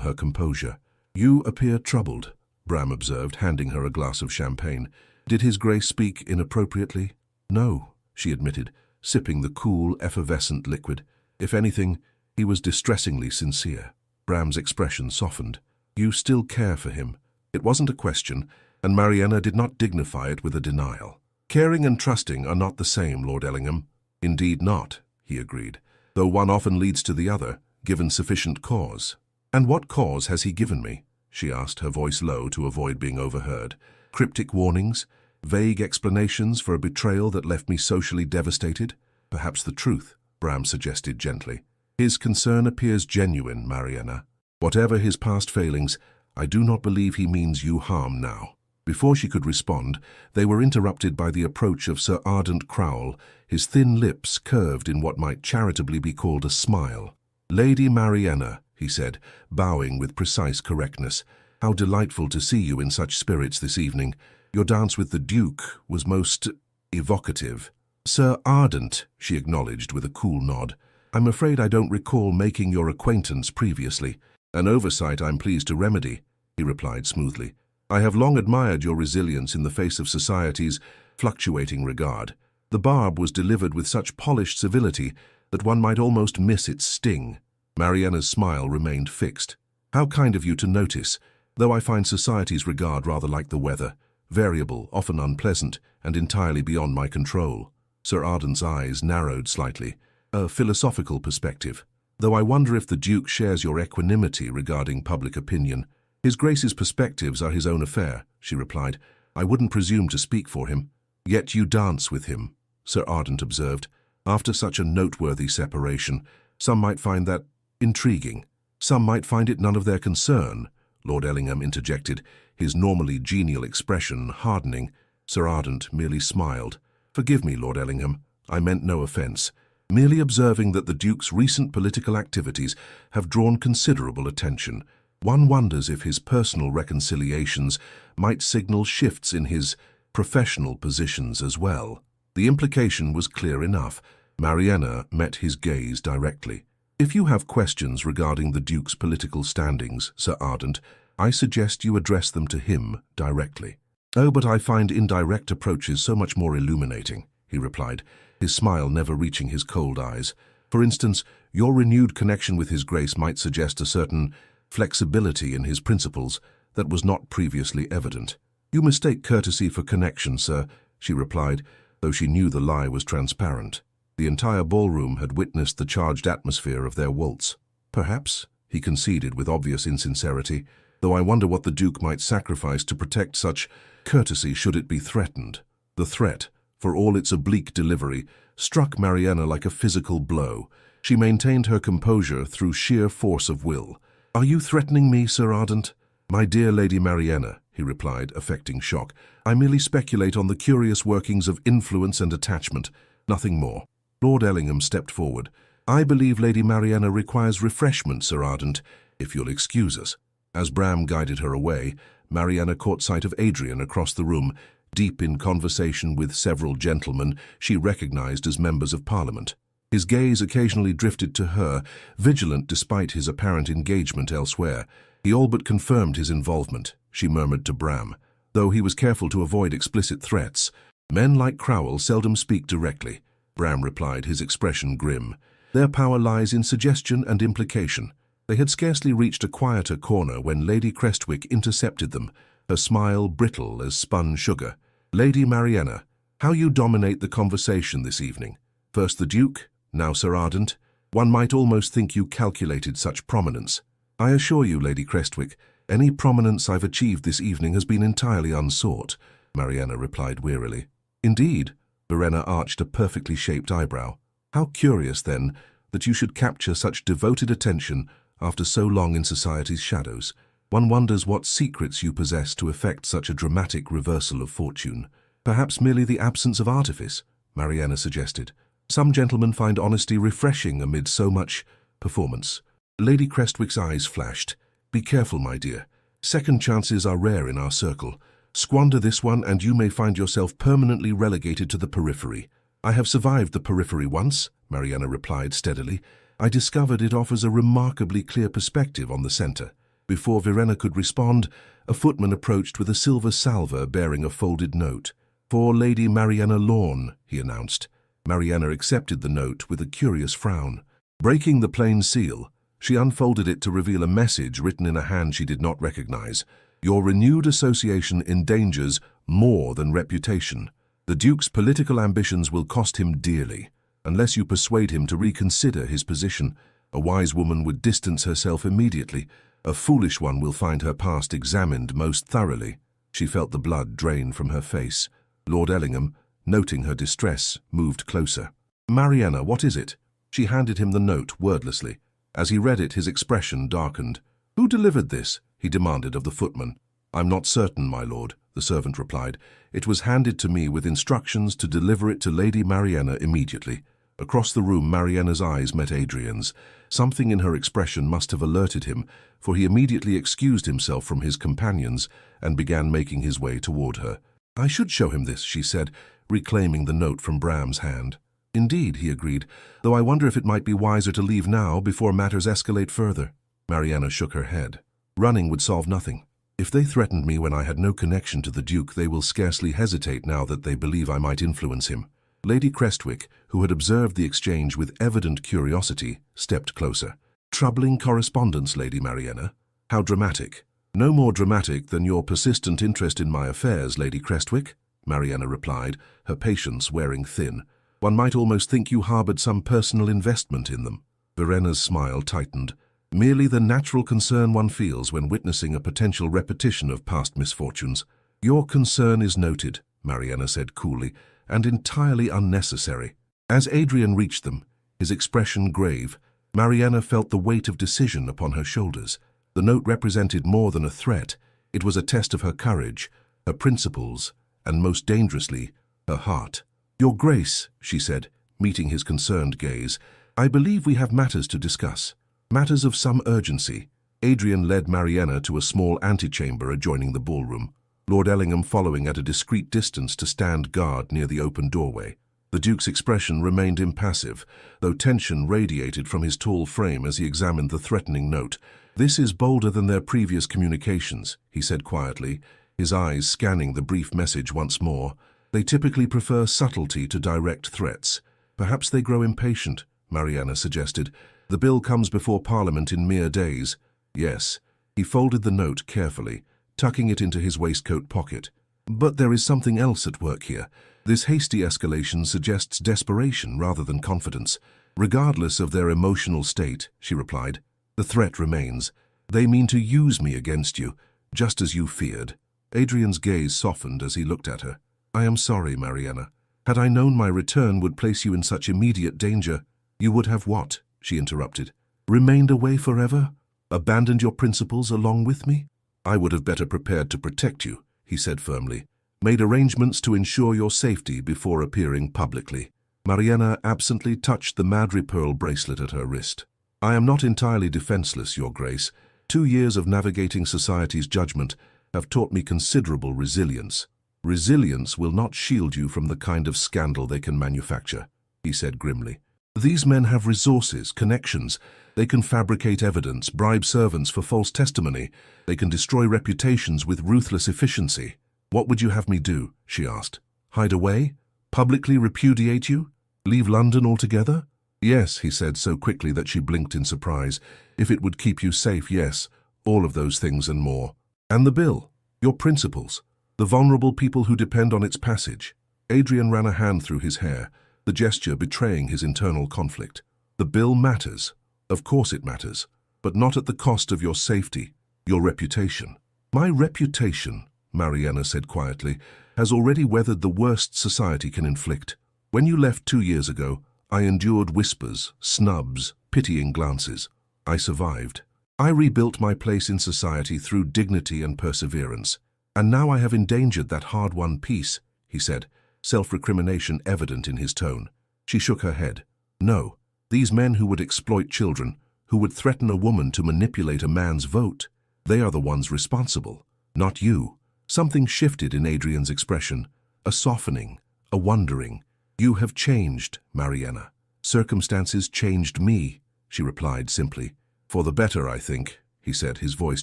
[SPEAKER 1] her composure. "You appear troubled," Bram observed, handing her a glass of champagne. "Did His Grace speak inappropriately?" "No," she admitted, sipping the cool, effervescent liquid. "If anything, he was distressingly sincere." Bram's expression softened. "You still care for him." It wasn't a question, and Mariana did not dignify it with a denial. "Caring and trusting are not the same, Lord Ellingham." "Indeed not," he agreed, "though one often leads to the other, given sufficient cause." "And what cause has he given me?" she asked, her voice low to avoid being overheard. "Cryptic warnings? Vague explanations for a betrayal that left me socially devastated?" "Perhaps the truth," Bram suggested gently. "His concern appears genuine, Mariana. Whatever his past failings, I do not believe he means you harm now." Before she could respond, they were interrupted by the approach of Sir Ardent Crowell, his thin lips curved in what might charitably be called a smile. "Lady Mariana," he said, bowing with precise correctness, "how delightful to see you in such spirits this evening. Your dance with the Duke was most evocative." "Sir Ardent," she acknowledged with a cool nod. "I'm afraid I don't recall making your acquaintance previously." "An oversight I'm pleased to remedy," he replied smoothly. "I have long admired your resilience in the face of society's fluctuating regard. The barb was delivered with such polished civility that one might almost miss its sting." Mariana's smile remained fixed. "How kind of you to notice, though I find society's regard rather like the weather, variable, often unpleasant, and entirely beyond my control." Sir Ardent's eyes narrowed slightly. "A philosophical perspective. Though I wonder if the Duke shares your equanimity regarding public opinion." "His Grace's perspectives are his own affair," she replied. "I wouldn't presume to speak for him." "Yet you dance with him," Sir Ardent observed. "After such a noteworthy separation, some might find that intriguing." "Some might find it none of their concern," Lord Ellingham interjected, his normally genial expression hardening. Sir Ardent merely smiled. "Forgive me, Lord Ellingham. I meant no offence. Merely observing that the Duke's recent political activities have drawn considerable attention. One wonders if his personal reconciliations might signal shifts in his professional positions as well." The implication was clear enough. Mariana met his gaze directly. "If you have questions regarding the Duke's political standings, Sir Ardent, I suggest you address them to him directly." "Oh, but I find indirect approaches so much more illuminating," he replied, his smile never reaching his cold eyes. "For instance, your renewed connection with His Grace might suggest a certain flexibility in his principles that was not previously evident." "You mistake courtesy for connection, sir," she replied, though she knew the lie was transparent. The entire ballroom had witnessed the charged atmosphere of their waltz. "Perhaps," he conceded with obvious insincerity, "though I wonder what the Duke might sacrifice to protect such courtesy should it be threatened." The threat, for all its oblique delivery, struck Mariana like a physical blow. She maintained her composure through sheer force of will. "Are you threatening me, Sir Ardent?" "My dear Lady Mariana," he replied, affecting shock, "I merely speculate on the curious workings of influence and attachment, nothing more." Lord Ellingham stepped forward. "I believe Lady Mariana requires refreshment, Sir Ardent, if you'll excuse us." As Bram guided her away, Mariana caught sight of Adrian across the room, deep in conversation with several gentlemen she recognized as members of Parliament. His gaze occasionally drifted to her, vigilant despite his apparent engagement elsewhere. "He all but confirmed his involvement," she murmured to Bram, though he was careful to avoid explicit threats. "Men like Crowell seldom speak directly," Bram replied, his expression grim. "Their power lies in suggestion and implication." They had scarcely reached a quieter corner when Lady Crestwick intercepted them, her smile brittle as spun sugar. "Lady Mariana, how you dominate the conversation this evening. First the Duke, now Sir Ardent. One might almost think you calculated such prominence." "I assure you, Lady Crestwick, any prominence I've achieved this evening has been entirely unsought," Mariana replied wearily. "Indeed?" Verena arched a perfectly shaped eyebrow. "How curious, then, that you should capture such devoted attention after so long in society's shadows. One wonders what secrets you possess to effect such a dramatic reversal of fortune." "Perhaps merely the absence of artifice," Mariana suggested. "Some gentlemen find honesty refreshing amid so much performance." Lady Crestwick's eyes flashed. "Be careful, my dear. Second chances are rare in our circle. Squander this one and you may find yourself permanently relegated to the periphery." I have survived the periphery once, Mariana replied steadily. I discovered it offers a remarkably clear perspective on the center. Before Verena could respond, a footman approached with a silver salver bearing a folded note. For Lady Mariana Lorne, he announced. Mariana accepted the note with a curious frown. Breaking the plain seal, she unfolded it to reveal a message written in a hand she did not recognize. Your renewed association endangers more than reputation. The Duke's political ambitions will cost him dearly. Unless you persuade him to reconsider his position, a wise woman would distance herself immediately. A foolish one will find her past examined most thoroughly. She felt the blood drain from her face. Lord Ellingham, noting her distress, moved closer. Mariana, what is it? She handed him the note wordlessly. As he read it, his expression darkened. Who delivered this? He demanded of the footman. I'm not certain, my lord, the servant replied. It was handed to me with instructions to deliver it to Lady Mariana immediately. Across the room, Mariana's eyes met Adrian's. Something in her expression must have alerted him, for he immediately excused himself from his companions and began making his way toward her. I should show him this, she said, reclaiming the note from Bram's hand. Indeed, he agreed, though I wonder if it might be wiser to leave now before matters escalate further. Mariana shook her head. Running would solve nothing. If they threatened me when I had no connection to the Duke, they will scarcely hesitate now that they believe I might influence him. Lady Crestwick, who had observed the exchange with evident curiosity, stepped closer. Troubling correspondence, Lady Mariana. How dramatic. No more dramatic than your persistent interest in my affairs, Lady Crestwick, Mariana replied, her patience wearing thin. One might almost think you harbored some personal investment in them. Verena's smile tightened. Merely the natural concern one feels when witnessing a potential repetition of past misfortunes. Your concern is noted, Mariana said coolly, and entirely unnecessary. As Adrian reached them, his expression grave, Mariana felt the weight of decision upon her shoulders. The note represented more than a threat. It was a test of her courage, her principles, and most dangerously, her heart. Your Grace, she said, meeting his concerned gaze, I believe we have matters to discuss. Matters of some urgency. Adrian led Mariana to a small antechamber adjoining the ballroom, Lord Ellingham following at a discreet distance to stand guard near the open doorway. The Duke's expression remained impassive, though tension radiated from his tall frame as he examined the threatening note. This is bolder than their previous communications, he said quietly, his eyes scanning the brief message once more. They typically prefer subtlety to direct threats. Perhaps they grow impatient, Mariana suggested. The bill comes before Parliament in mere days. Yes. He folded the note carefully, tucking it into his waistcoat pocket. But there is something else at work here. This hasty escalation suggests desperation rather than confidence. Regardless of their emotional state, she replied, the threat remains. They mean to use me against you, just as you feared. Adrian's gaze softened as he looked at her. I am sorry, Mariana. Had I known my return would place you in such immediate danger, you would have what? She interrupted. Remained away forever? Abandoned your principles along with me? I would have better prepared to protect you, he said firmly. Made arrangements to ensure your safety before appearing publicly. Mariana absently touched the madripearl bracelet at her wrist. I am not entirely defenseless, Your Grace. 2 years of navigating society's judgment have taught me considerable resilience. Resilience will not shield you from the kind of scandal they can manufacture, he said grimly. These men have resources, connections. They can fabricate evidence, bribe servants for false testimony. They can destroy reputations with ruthless efficiency. What would you have me do? She asked. Hide away? Publicly repudiate you? Leave London altogether? Yes, he said so quickly that she blinked in surprise. If it would keep you safe, yes. All of those things and more. And the bill? Your principles? The vulnerable people who depend on its passage. Adrian ran a hand through his hair, the gesture betraying his internal conflict. The bill matters. Of course it matters. But not at the cost of your safety, your reputation. My reputation, Mariana said quietly, has already weathered the worst society can inflict. When you left 2 years ago, I endured whispers, snubs, pitying glances. I survived. I rebuilt my place in society through dignity and perseverance. And now I have endangered that hard-won peace, he said, self-recrimination evident in his tone. She shook her head. No, these men who would exploit children, who would threaten a woman to manipulate a man's vote, they are the ones responsible, not you. Something shifted in Adrian's expression, a softening, a wondering. "You have changed, Mariana. Circumstances changed me," she replied simply. "For the better, I think," he said, his voice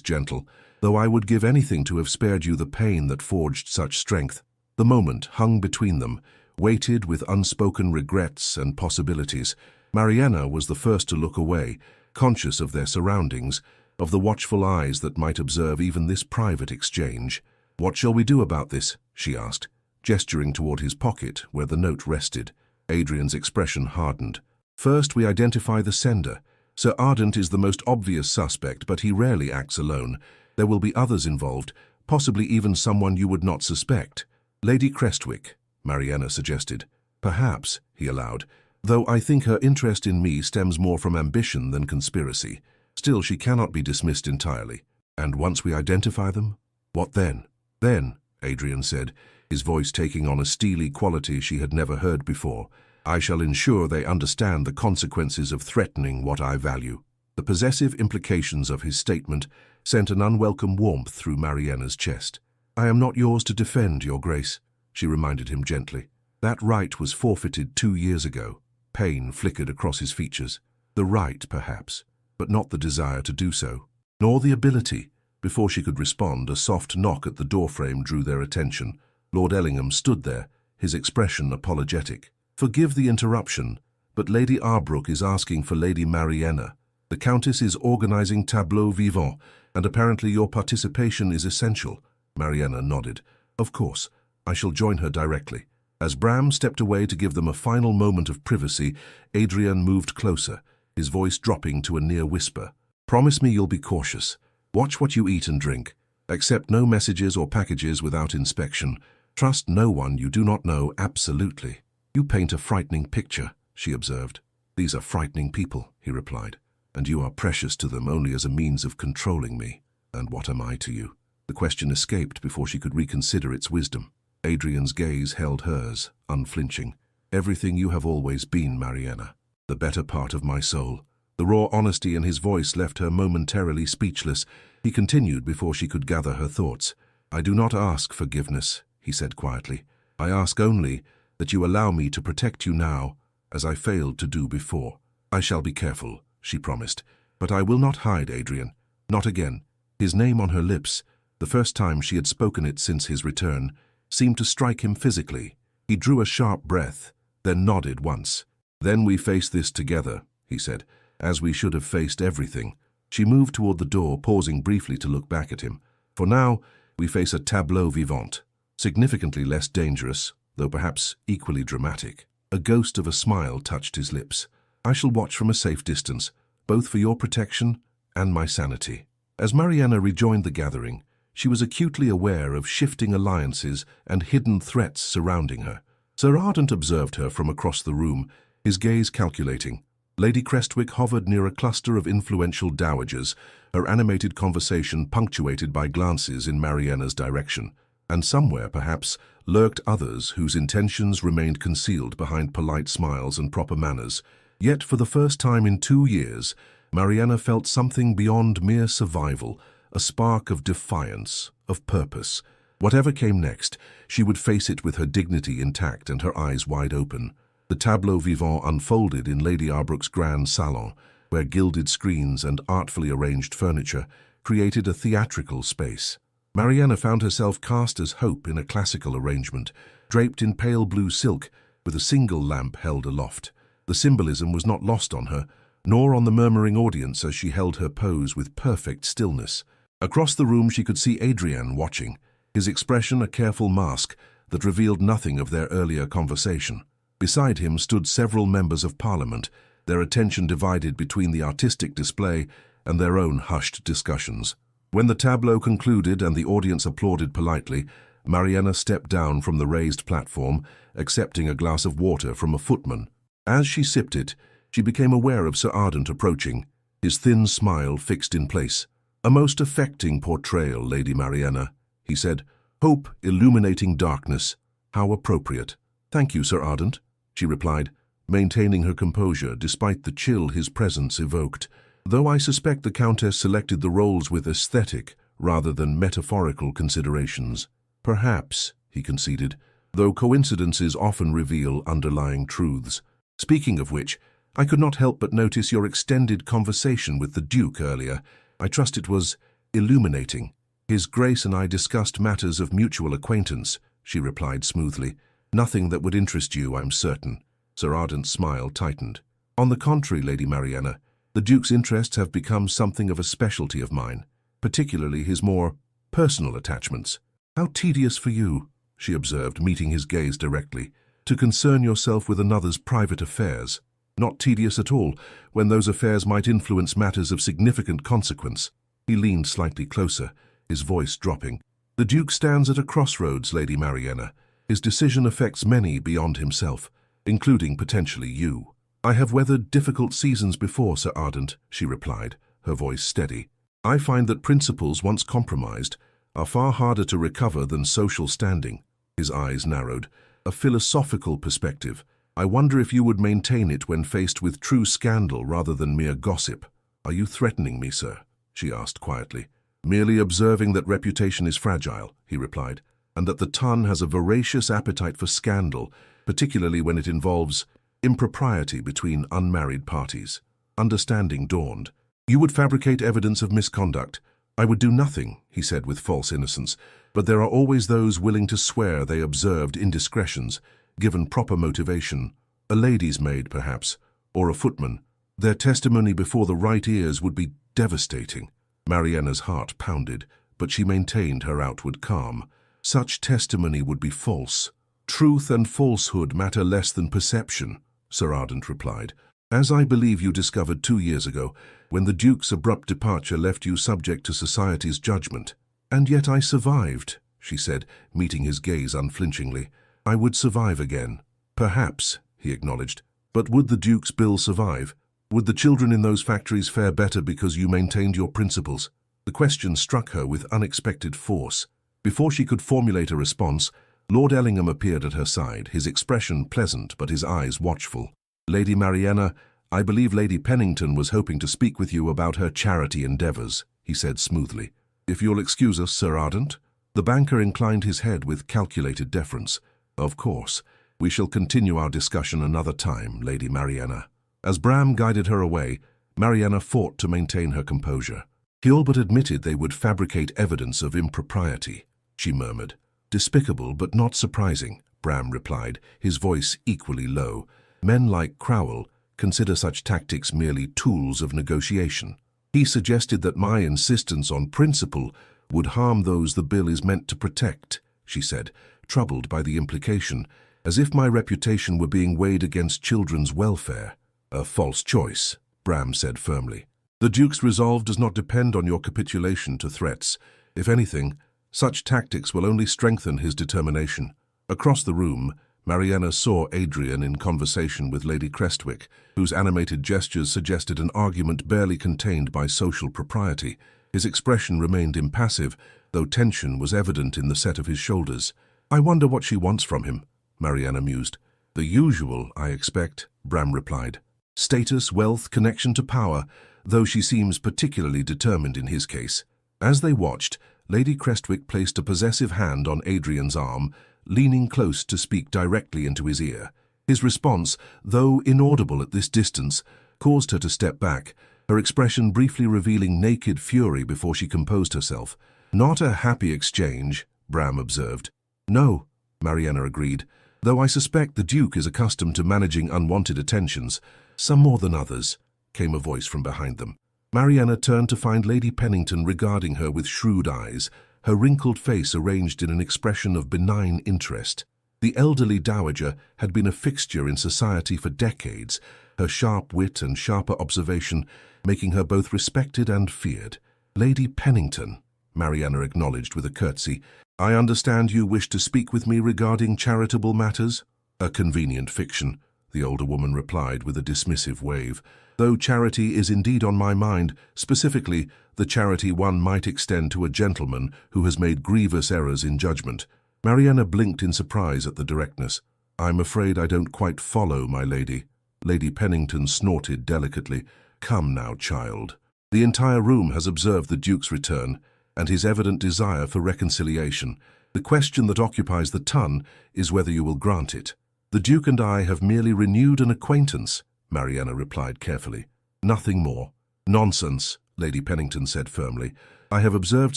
[SPEAKER 1] gentle, "though I would give anything to have spared you the pain that forged such strength." The moment hung between them, weighted with unspoken regrets and possibilities. Mariana was the first to look away, conscious of their surroundings, of the watchful eyes that might observe even this private exchange. "What shall we do about this?" she asked, gesturing toward his pocket where the note rested. Adrian's expression hardened. "First, we identify the sender. Sir Ardent is the most obvious suspect, but he rarely acts alone. There will be others involved, possibly even someone you would not suspect." "Lady Crestwick," Mariana suggested. "Perhaps," he allowed, "though I think her interest in me stems more from ambition than conspiracy. Still, she cannot be dismissed entirely. And once we identify them, what then?" "Then," Adrian said, his voice taking on a steely quality she had never heard before, "I shall ensure they understand the consequences of threatening what I value." The possessive implications of his statement sent an unwelcome warmth through Mariana's chest. "I am not yours to defend, Your Grace," she reminded him gently. "That right was forfeited 2 years ago." Pain flickered across his features. The right, perhaps, but not the desire to do so, nor the ability. Before she could respond, a soft knock at the doorframe drew their attention. Lord Ellingham stood there, his expression apologetic. "Forgive the interruption, but Lady Arbrook is asking for Lady Mariana. The Countess is organizing tableaux vivants, and apparently your participation is essential." Mariana nodded. "Of course, I shall join her directly." As Bram stepped away to give them a final moment of privacy, Adrian moved closer, his voice dropping to a near whisper. "Promise me you'll be cautious. Watch what you eat and drink. Accept no messages or packages without inspection. Trust no one you do not know absolutely." "You paint a frightening picture," she observed. "These are frightening people," he replied, "and you are precious to them only as a means of controlling me. And what am I to you?" The question escaped before she could reconsider its wisdom. Adrian's gaze held hers, unflinching. "Everything you have always been, Mariana. The better part of my soul." The raw honesty in his voice left her momentarily speechless. He continued before she could gather her thoughts. "I do not ask forgiveness," he said quietly. "I ask only that you allow me to protect you now, as I failed to do before." "I shall be careful," she promised. "But I will not hide, Adrian. Not again." His name on her lips, the first time she had spoken it since his return, seemed to strike him physically. He drew a sharp breath, then nodded once. "Then we face this together," he said, "as we should have faced everything." She moved toward the door, pausing briefly to look back at him. "For now, we face a tableau vivant, significantly less dangerous, though perhaps equally dramatic." A ghost of a smile touched his lips. "I shall watch from a safe distance, both for your protection and my sanity." As Mariana rejoined the gathering, she was acutely aware of shifting alliances and hidden threats surrounding her. Sir Ardent observed her from across the room, his gaze calculating. Lady Crestwick hovered near a cluster of influential dowagers, her animated conversation punctuated by glances in Mariana's direction. And somewhere, perhaps, lurked others whose intentions remained concealed behind polite smiles and proper manners. Yet, for the first time in 2 years, Mariana felt something beyond mere survival, a spark of defiance, of purpose. Whatever came next, she would face it with her dignity intact and her eyes wide open. The tableau vivant unfolded in Lady Arbrook's grand salon, where gilded screens and artfully arranged furniture created a theatrical space. Mariana found herself cast as Hope in a classical arrangement, draped in pale blue silk, with a single lamp held aloft. The symbolism was not lost on her, nor on the murmuring audience as she held her pose with perfect stillness. Across the room she could see Adrian watching, his expression a careful mask that revealed nothing of their earlier conversation. Beside him stood several members of Parliament, their attention divided between the artistic display and their own hushed discussions. When the tableau concluded and the audience applauded politely, Mariana stepped down from the raised platform, accepting a glass of water from a footman. As she sipped it, she became aware of Sir Ardent approaching, his thin smile fixed in place. "A most affecting portrayal, Lady Mariana," he said. "Hope illuminating darkness. How appropriate." "Thank you, Sir Ardent," she replied, maintaining her composure despite the chill his presence evoked. "Though I suspect the Countess selected the roles with aesthetic rather than metaphorical considerations." "Perhaps," he conceded, though coincidences often reveal underlying truths. Speaking of which, I could not help but notice your extended conversation with the Duke earlier. I trust it was illuminating. His Grace and I discussed matters of mutual acquaintance, she replied smoothly. Nothing that would interest you, I'm certain. Sir Ardent's smile tightened. On the contrary, Lady Mariana, the Duke's interests have become something of a specialty of mine, particularly his more personal attachments. How tedious for you, she observed, meeting his gaze directly, to concern yourself with another's private affairs. Not tedious at all, when those affairs might influence matters of significant consequence. He leaned slightly closer, his voice dropping. The Duke stands at a crossroads, Lady Mariana. His decision affects many beyond himself, including potentially you. I have weathered difficult seasons before, Sir Ardent, she replied, her voice steady. I find that principles once compromised are far harder to recover than social standing. His eyes narrowed. A philosophical perspective. I wonder if you would maintain it when faced with true scandal rather than mere gossip. Are you threatening me, sir? She asked quietly. Merely observing that reputation is fragile, he replied, and that the tongue has a voracious appetite for scandal, particularly when it involves impropriety between unmarried parties. Understanding dawned. You would fabricate evidence of misconduct. I would do nothing, he said with false innocence, but there are always those willing to swear they observed indiscretions, given proper motivation, a lady's maid perhaps, or a footman. Their testimony before the right ears would be devastating. Mariana's heart pounded, but she maintained her outward calm. Such testimony would be false. Truth and falsehood matter less than perception, Sir Ardent replied, as I believe you discovered 2 years ago, when the Duke's abrupt departure left you subject to society's judgment. And yet I survived, she said, meeting his gaze unflinchingly. I would survive again. Perhaps, he acknowledged. But would the Duke's bill survive? Would the children in those factories fare better because you maintained your principles? The question struck her with unexpected force. Before she could formulate a response, Lord Ellingham appeared at her side, his expression pleasant but his eyes watchful. Lady Mariana, I believe Lady Pennington was hoping to speak with you about her charity endeavours, he said smoothly. If you'll excuse us, Sir Ardent. The banker inclined his head with calculated deference. Of course. We shall continue our discussion another time, Lady Mariana. As Bram guided her away, Mariana fought to maintain her composure. He all but admitted they would fabricate evidence of impropriety, she murmured. Despicable but not surprising, Bram replied, his voice equally low. Men like Crowell consider such tactics merely tools of negotiation. He suggested that my insistence on principle would harm those the bill is meant to protect, she said, troubled by the implication, as if my reputation were being weighed against children's welfare. A false choice, Bram said firmly. The Duke's resolve does not depend on your capitulation to threats. If anything, such tactics will only strengthen his determination. Across the room, Mariana saw Adrian in conversation with Lady Crestwick, whose animated gestures suggested an argument barely contained by social propriety. His expression remained impassive, though tension was evident in the set of his shoulders. I wonder what she wants from him, Mariana mused. The usual, I expect, Bram replied. Status, wealth, connection to power, though she seems particularly determined in his case. As they watched, Lady Crestwick placed a possessive hand on Adrian's arm, leaning close to speak directly into his ear. His response, though inaudible at this distance, caused her to step back, her expression briefly revealing naked fury before she composed herself. Not a happy exchange, Bram observed. No, Mariana agreed, though I suspect the Duke is accustomed to managing unwanted attentions, some more than others, came a voice from behind them. Mariana turned to find Lady Pennington regarding her with shrewd eyes, her wrinkled face arranged in an expression of benign interest. The elderly dowager had been a fixture in society for decades, her sharp wit and sharper observation making her both respected and feared. Lady Pennington, Mariana acknowledged with a curtsy, I understand you wish to speak with me regarding charitable matters? A convenient fiction, the older woman replied with a dismissive wave. Though charity is indeed on my mind, specifically the charity one might extend to a gentleman who has made grievous errors in judgment. Mariana blinked in surprise at the directness. I'm afraid I don't quite follow, my lady. Lady Pennington snorted delicately. Come now, child. The entire room has observed the Duke's return and his evident desire for reconciliation. The question that occupies the ton is whether you will grant it. The Duke and I have merely renewed an acquaintance, Mariana replied carefully. Nothing more. Nonsense, Lady Pennington said firmly. I have observed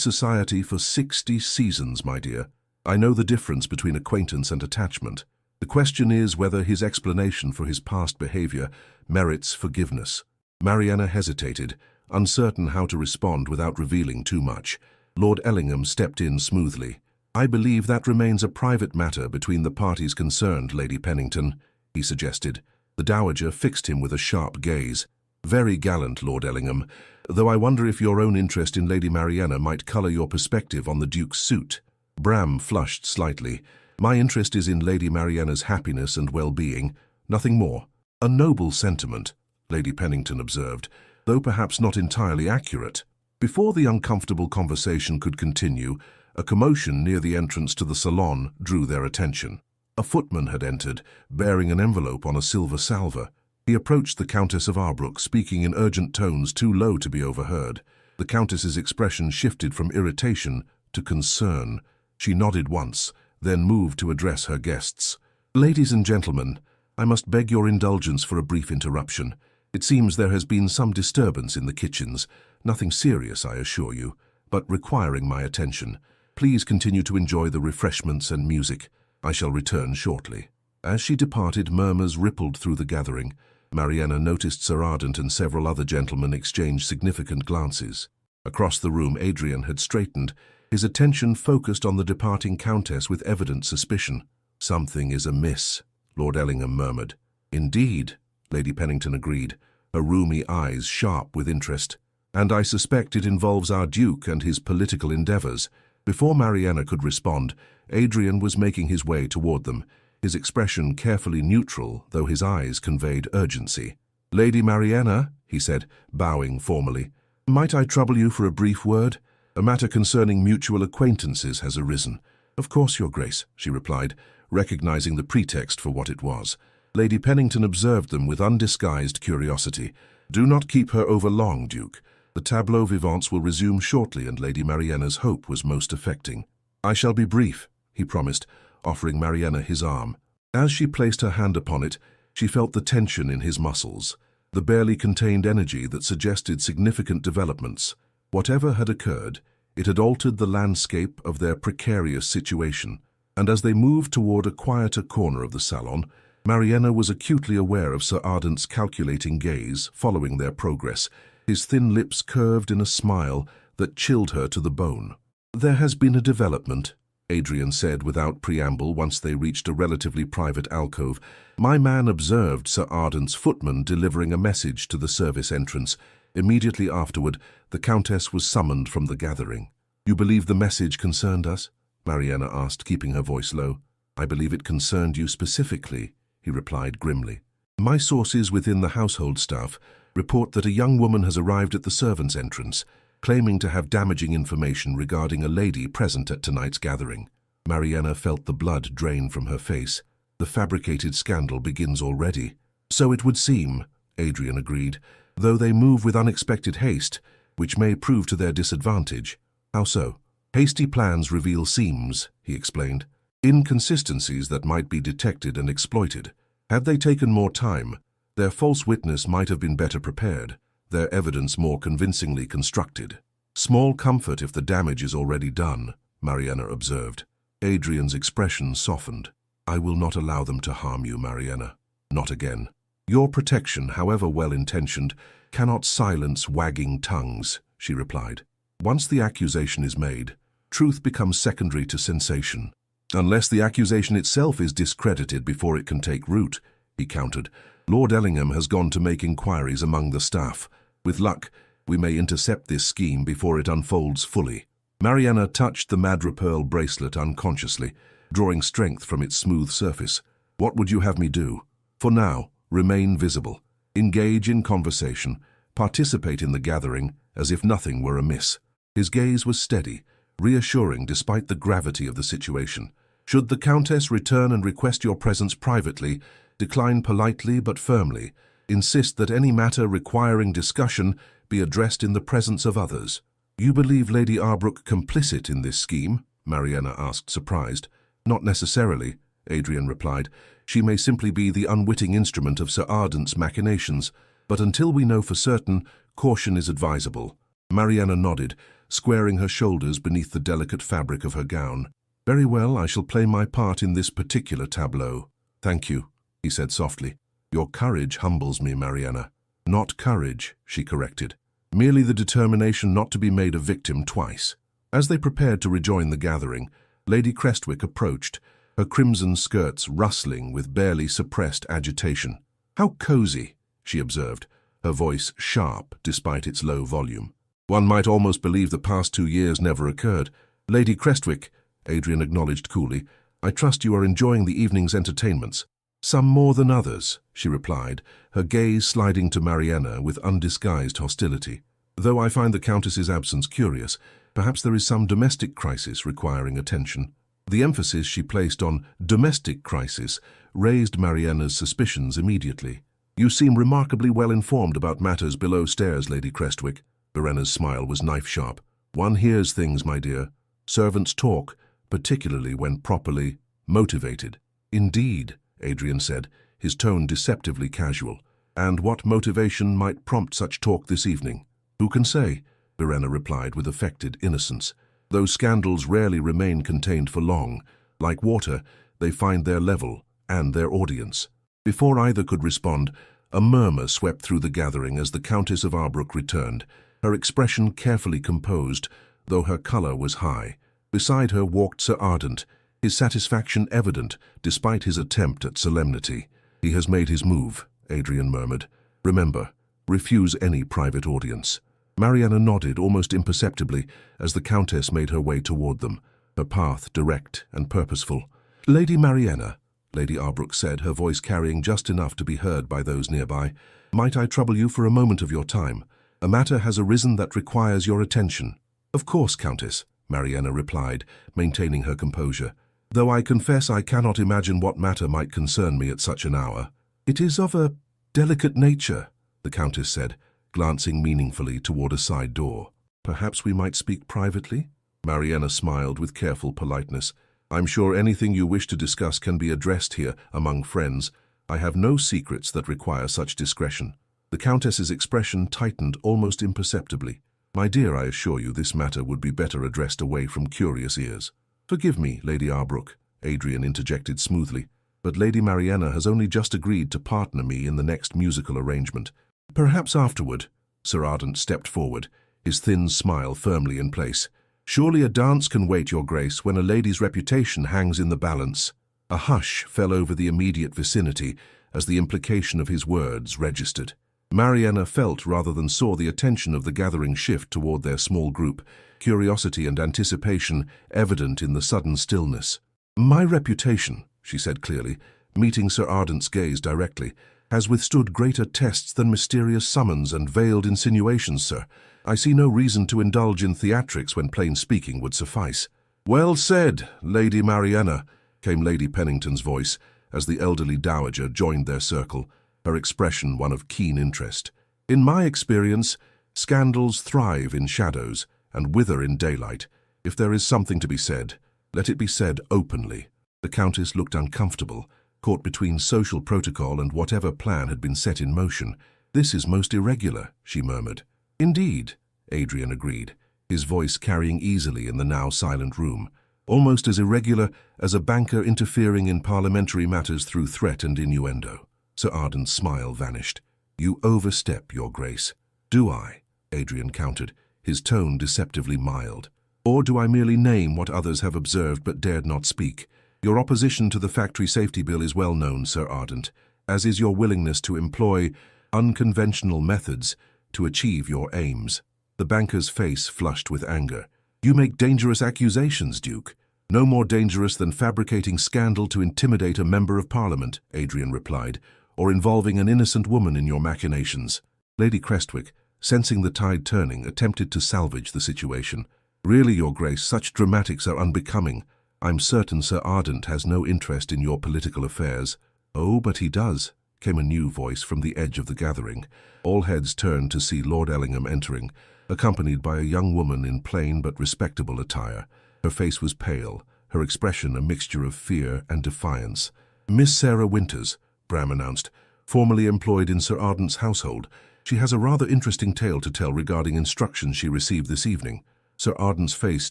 [SPEAKER 1] society for 60 seasons, my dear. I know the difference between acquaintance and attachment. The question is whether his explanation for his past behavior merits forgiveness. Mariana hesitated, uncertain how to respond without revealing too much. Lord Ellingham stepped in smoothly. I believe that remains a private matter between the parties concerned, Lady Pennington, he suggested. The Dowager fixed him with a sharp gaze. Very gallant, Lord Ellingham, though I wonder if your own interest in Lady Mariana might colour your perspective on the Duke's suit. Bram flushed slightly. My interest is in Lady Mariana's happiness and well-being, nothing more. A noble sentiment, Lady Pennington observed, though perhaps not entirely accurate. Before the uncomfortable conversation could continue, a commotion near the entrance to the salon drew their attention. A footman had entered, bearing an envelope on a silver salver. He approached the Countess of Arbrook, speaking in urgent tones too low to be overheard. The Countess's expression shifted from irritation to concern. She nodded once, then moved to address her guests. Ladies and gentlemen, I must beg your indulgence for a brief interruption. It seems there has been some disturbance in the kitchens. Nothing serious, I assure you, but requiring my attention. Please continue to enjoy the refreshments and music. I shall return shortly. As she departed, murmurs rippled through the gathering. Mariana noticed Sir Ardent and several other gentlemen exchange significant glances. Across the room, Adrian had straightened, his attention focused on the departing Countess with evident suspicion. Something is amiss, Lord Ellingham murmured. Indeed, Lady Pennington agreed, her rheumy eyes sharp with interest. And I suspect it involves our Duke and his political endeavours. Before Mariana could respond, Adrian was making his way toward them, his expression carefully neutral, though his eyes conveyed urgency. Lady Mariana, he said, bowing formally, might I trouble you for a brief word? A matter concerning mutual acquaintances has arisen. Of course, Your Grace, she replied, recognizing the pretext for what it was. Lady Pennington observed them with undisguised curiosity. Do not keep her over long, Duke. The tableau vivants will resume shortly, and Lady Mariana's hope was most affecting. I shall be brief, he promised, offering Mariana his arm. As she placed her hand upon it, she felt the tension in his muscles, the barely contained energy that suggested significant developments. Whatever had occurred, it had altered the landscape of their precarious situation, and as they moved toward a quieter corner of the salon, Mariana was acutely aware of Sir Ardent's calculating gaze following their progress, his thin lips curved in a smile that chilled her to the bone. There has been a development, Adrian said without preamble once they reached a relatively private alcove. My man observed Sir Ardent's footman delivering a message to the service entrance. Immediately afterward, the Countess was summoned from the gathering. You believe the message concerned us? Mariana asked, keeping her voice low. I believe it concerned you specifically, he replied grimly. My sources within the household staff report that a young woman has arrived at the servants' entrance, claiming to have damaging information regarding a lady present at tonight's gathering. Mariana felt the blood drain from her face. The fabricated scandal begins already. So it would seem, Adrian agreed, though they move with unexpected haste, which may prove to their disadvantage. How so? Hasty plans reveal seams, he explained, inconsistencies that might be detected and exploited. Had they taken more time, their false witness might have been better prepared, their evidence more convincingly constructed. Small comfort if the damage is already done, Mariana observed. Adrian's expression softened. I will not allow them to harm you, Mariana. Not again. Your protection, however well-intentioned, cannot silence wagging tongues, she replied. Once the accusation is made, truth becomes secondary to sensation. Unless the accusation itself is discredited before it can take root, he countered. Lord Ellingham has gone to make inquiries among the staff. With luck, we may intercept this scheme before it unfolds fully. Mariana touched the madrepearl bracelet unconsciously, drawing strength from its smooth surface. What would you have me do? For now, remain visible. Engage in conversation. Participate in the gathering as if nothing were amiss. His gaze was steady, reassuring despite the gravity of the situation. Should the Countess return and request your presence privately, decline politely but firmly. Insist that any matter requiring discussion be addressed in the presence of others. You believe Lady Arbrook complicit in this scheme? Mariana asked, surprised. Not necessarily, Adrian replied. She may simply be the unwitting instrument of Sir Ardent's machinations, but until we know for certain, caution is advisable. Mariana nodded, squaring her shoulders beneath the delicate fabric of her gown. Very well, I shall play my part in this particular tableau. Thank you, he said softly. Your courage humbles me, Mariana. Not courage, she corrected. Merely the determination not to be made a victim twice. As they prepared to rejoin the gathering, Lady Crestwick approached, her crimson skirts rustling with barely suppressed agitation. How cosy, she observed, her voice sharp despite its low volume. One might almost believe the past 2 years never occurred. Lady Crestwick, Adrian acknowledged coolly, I trust you are enjoying the evening's entertainments. Some more than others, she replied, her gaze sliding to Mariana with undisguised hostility. Though I find the Countess's absence curious, perhaps there is some domestic crisis requiring attention. The emphasis she placed on domestic crisis raised Mariana's suspicions immediately. You seem remarkably well informed about matters below stairs, Lady Crestwick. Verena's smile was knife-sharp. One hears things, my dear. Servants talk, particularly when properly motivated. Indeed, Adrian said, his tone deceptively casual. And what motivation might prompt such talk this evening? Who can say? Verena replied with affected innocence. Those scandals rarely remain contained for long. Like water, they find their level and their audience. Before either could respond, a murmur swept through the gathering as the Countess of Arbrook returned, her expression carefully composed, though her colour was high. Beside her walked Sir Ardent, his satisfaction evident despite his attempt at solemnity. He has made his move, Adrian murmured. Remember, refuse any private audience. Mariana nodded almost imperceptibly as the Countess made her way toward them, her path direct and purposeful. Lady Mariana, Lady Arbrook said, her voice carrying just enough to be heard by those nearby, might I trouble you for a moment of your time? A matter has arisen that requires your attention. Of course, Countess, Mariana replied, maintaining her composure, though I confess I cannot imagine what matter might concern me at such an hour. It is of a delicate nature, the Countess said, glancing meaningfully toward a side door. Perhaps we might speak privately? Mariana smiled with careful politeness. I'm sure anything you wish to discuss can be addressed here among friends. I have no secrets that require such discretion. The Countess's expression tightened almost imperceptibly. My dear, I assure you this matter would be better addressed away from curious ears. Forgive me, Lady Arbrook, Adrian interjected smoothly, but Lady Mariana has only just agreed to partner me in the next musical arrangement. Perhaps afterward. Sir Ardent stepped forward, his thin smile firmly in place. Surely a dance can wait, Your Grace, when a lady's reputation hangs in the balance. A hush fell over the immediate vicinity as the implication of his words registered. Mariana felt rather than saw the attention of the gathering shift toward their small group, curiosity and anticipation evident in the sudden stillness. My reputation, she said clearly, meeting Sir Ardent's gaze directly, has withstood greater tests than mysterious summons and veiled insinuations, sir. I see no reason to indulge in theatrics when plain speaking would suffice. Well said, Lady Mariana, came Lady Pennington's voice as the elderly dowager joined their circle, her expression one of keen interest. In my experience, scandals thrive in shadows and wither in daylight. If there is something to be said, let it be said openly. The Countess looked uncomfortable, caught between social protocol and whatever plan had been set in motion. This is most irregular, she murmured. Indeed, Adrian agreed, his voice carrying easily in the now silent room. Almost as irregular as a banker interfering in parliamentary matters through threat and innuendo. Sir Ardent's smile vanished. You overstep, Your Grace. Do I? Adrian countered, his tone deceptively mild. Or do I merely name what others have observed but dared not speak? Your opposition to the Factory Safety Bill is well known, Sir Ardent, as is your willingness to employ unconventional methods to achieve your aims. The banker's face flushed with anger. You make dangerous accusations, Duke. No more dangerous than fabricating scandal to intimidate a member of Parliament, Adrian replied, or involving an innocent woman in your machinations. Lady Crestwick, sensing the tide turning, attempted to salvage the situation. Really, Your Grace, such dramatics are unbecoming. I'm certain Sir Ardent has no interest in your political affairs. Oh, but he does, came a new voice from the edge of the gathering. All heads turned to see Lord Ellingham entering, accompanied by a young woman in plain but respectable attire. Her face was pale, her expression a mixture of fear and defiance. "Miss Sarah Winters," Bram announced, "formerly employed in Sir Ardent's household. She has a rather interesting tale to tell regarding instructions she received this evening." Sir Ardent's face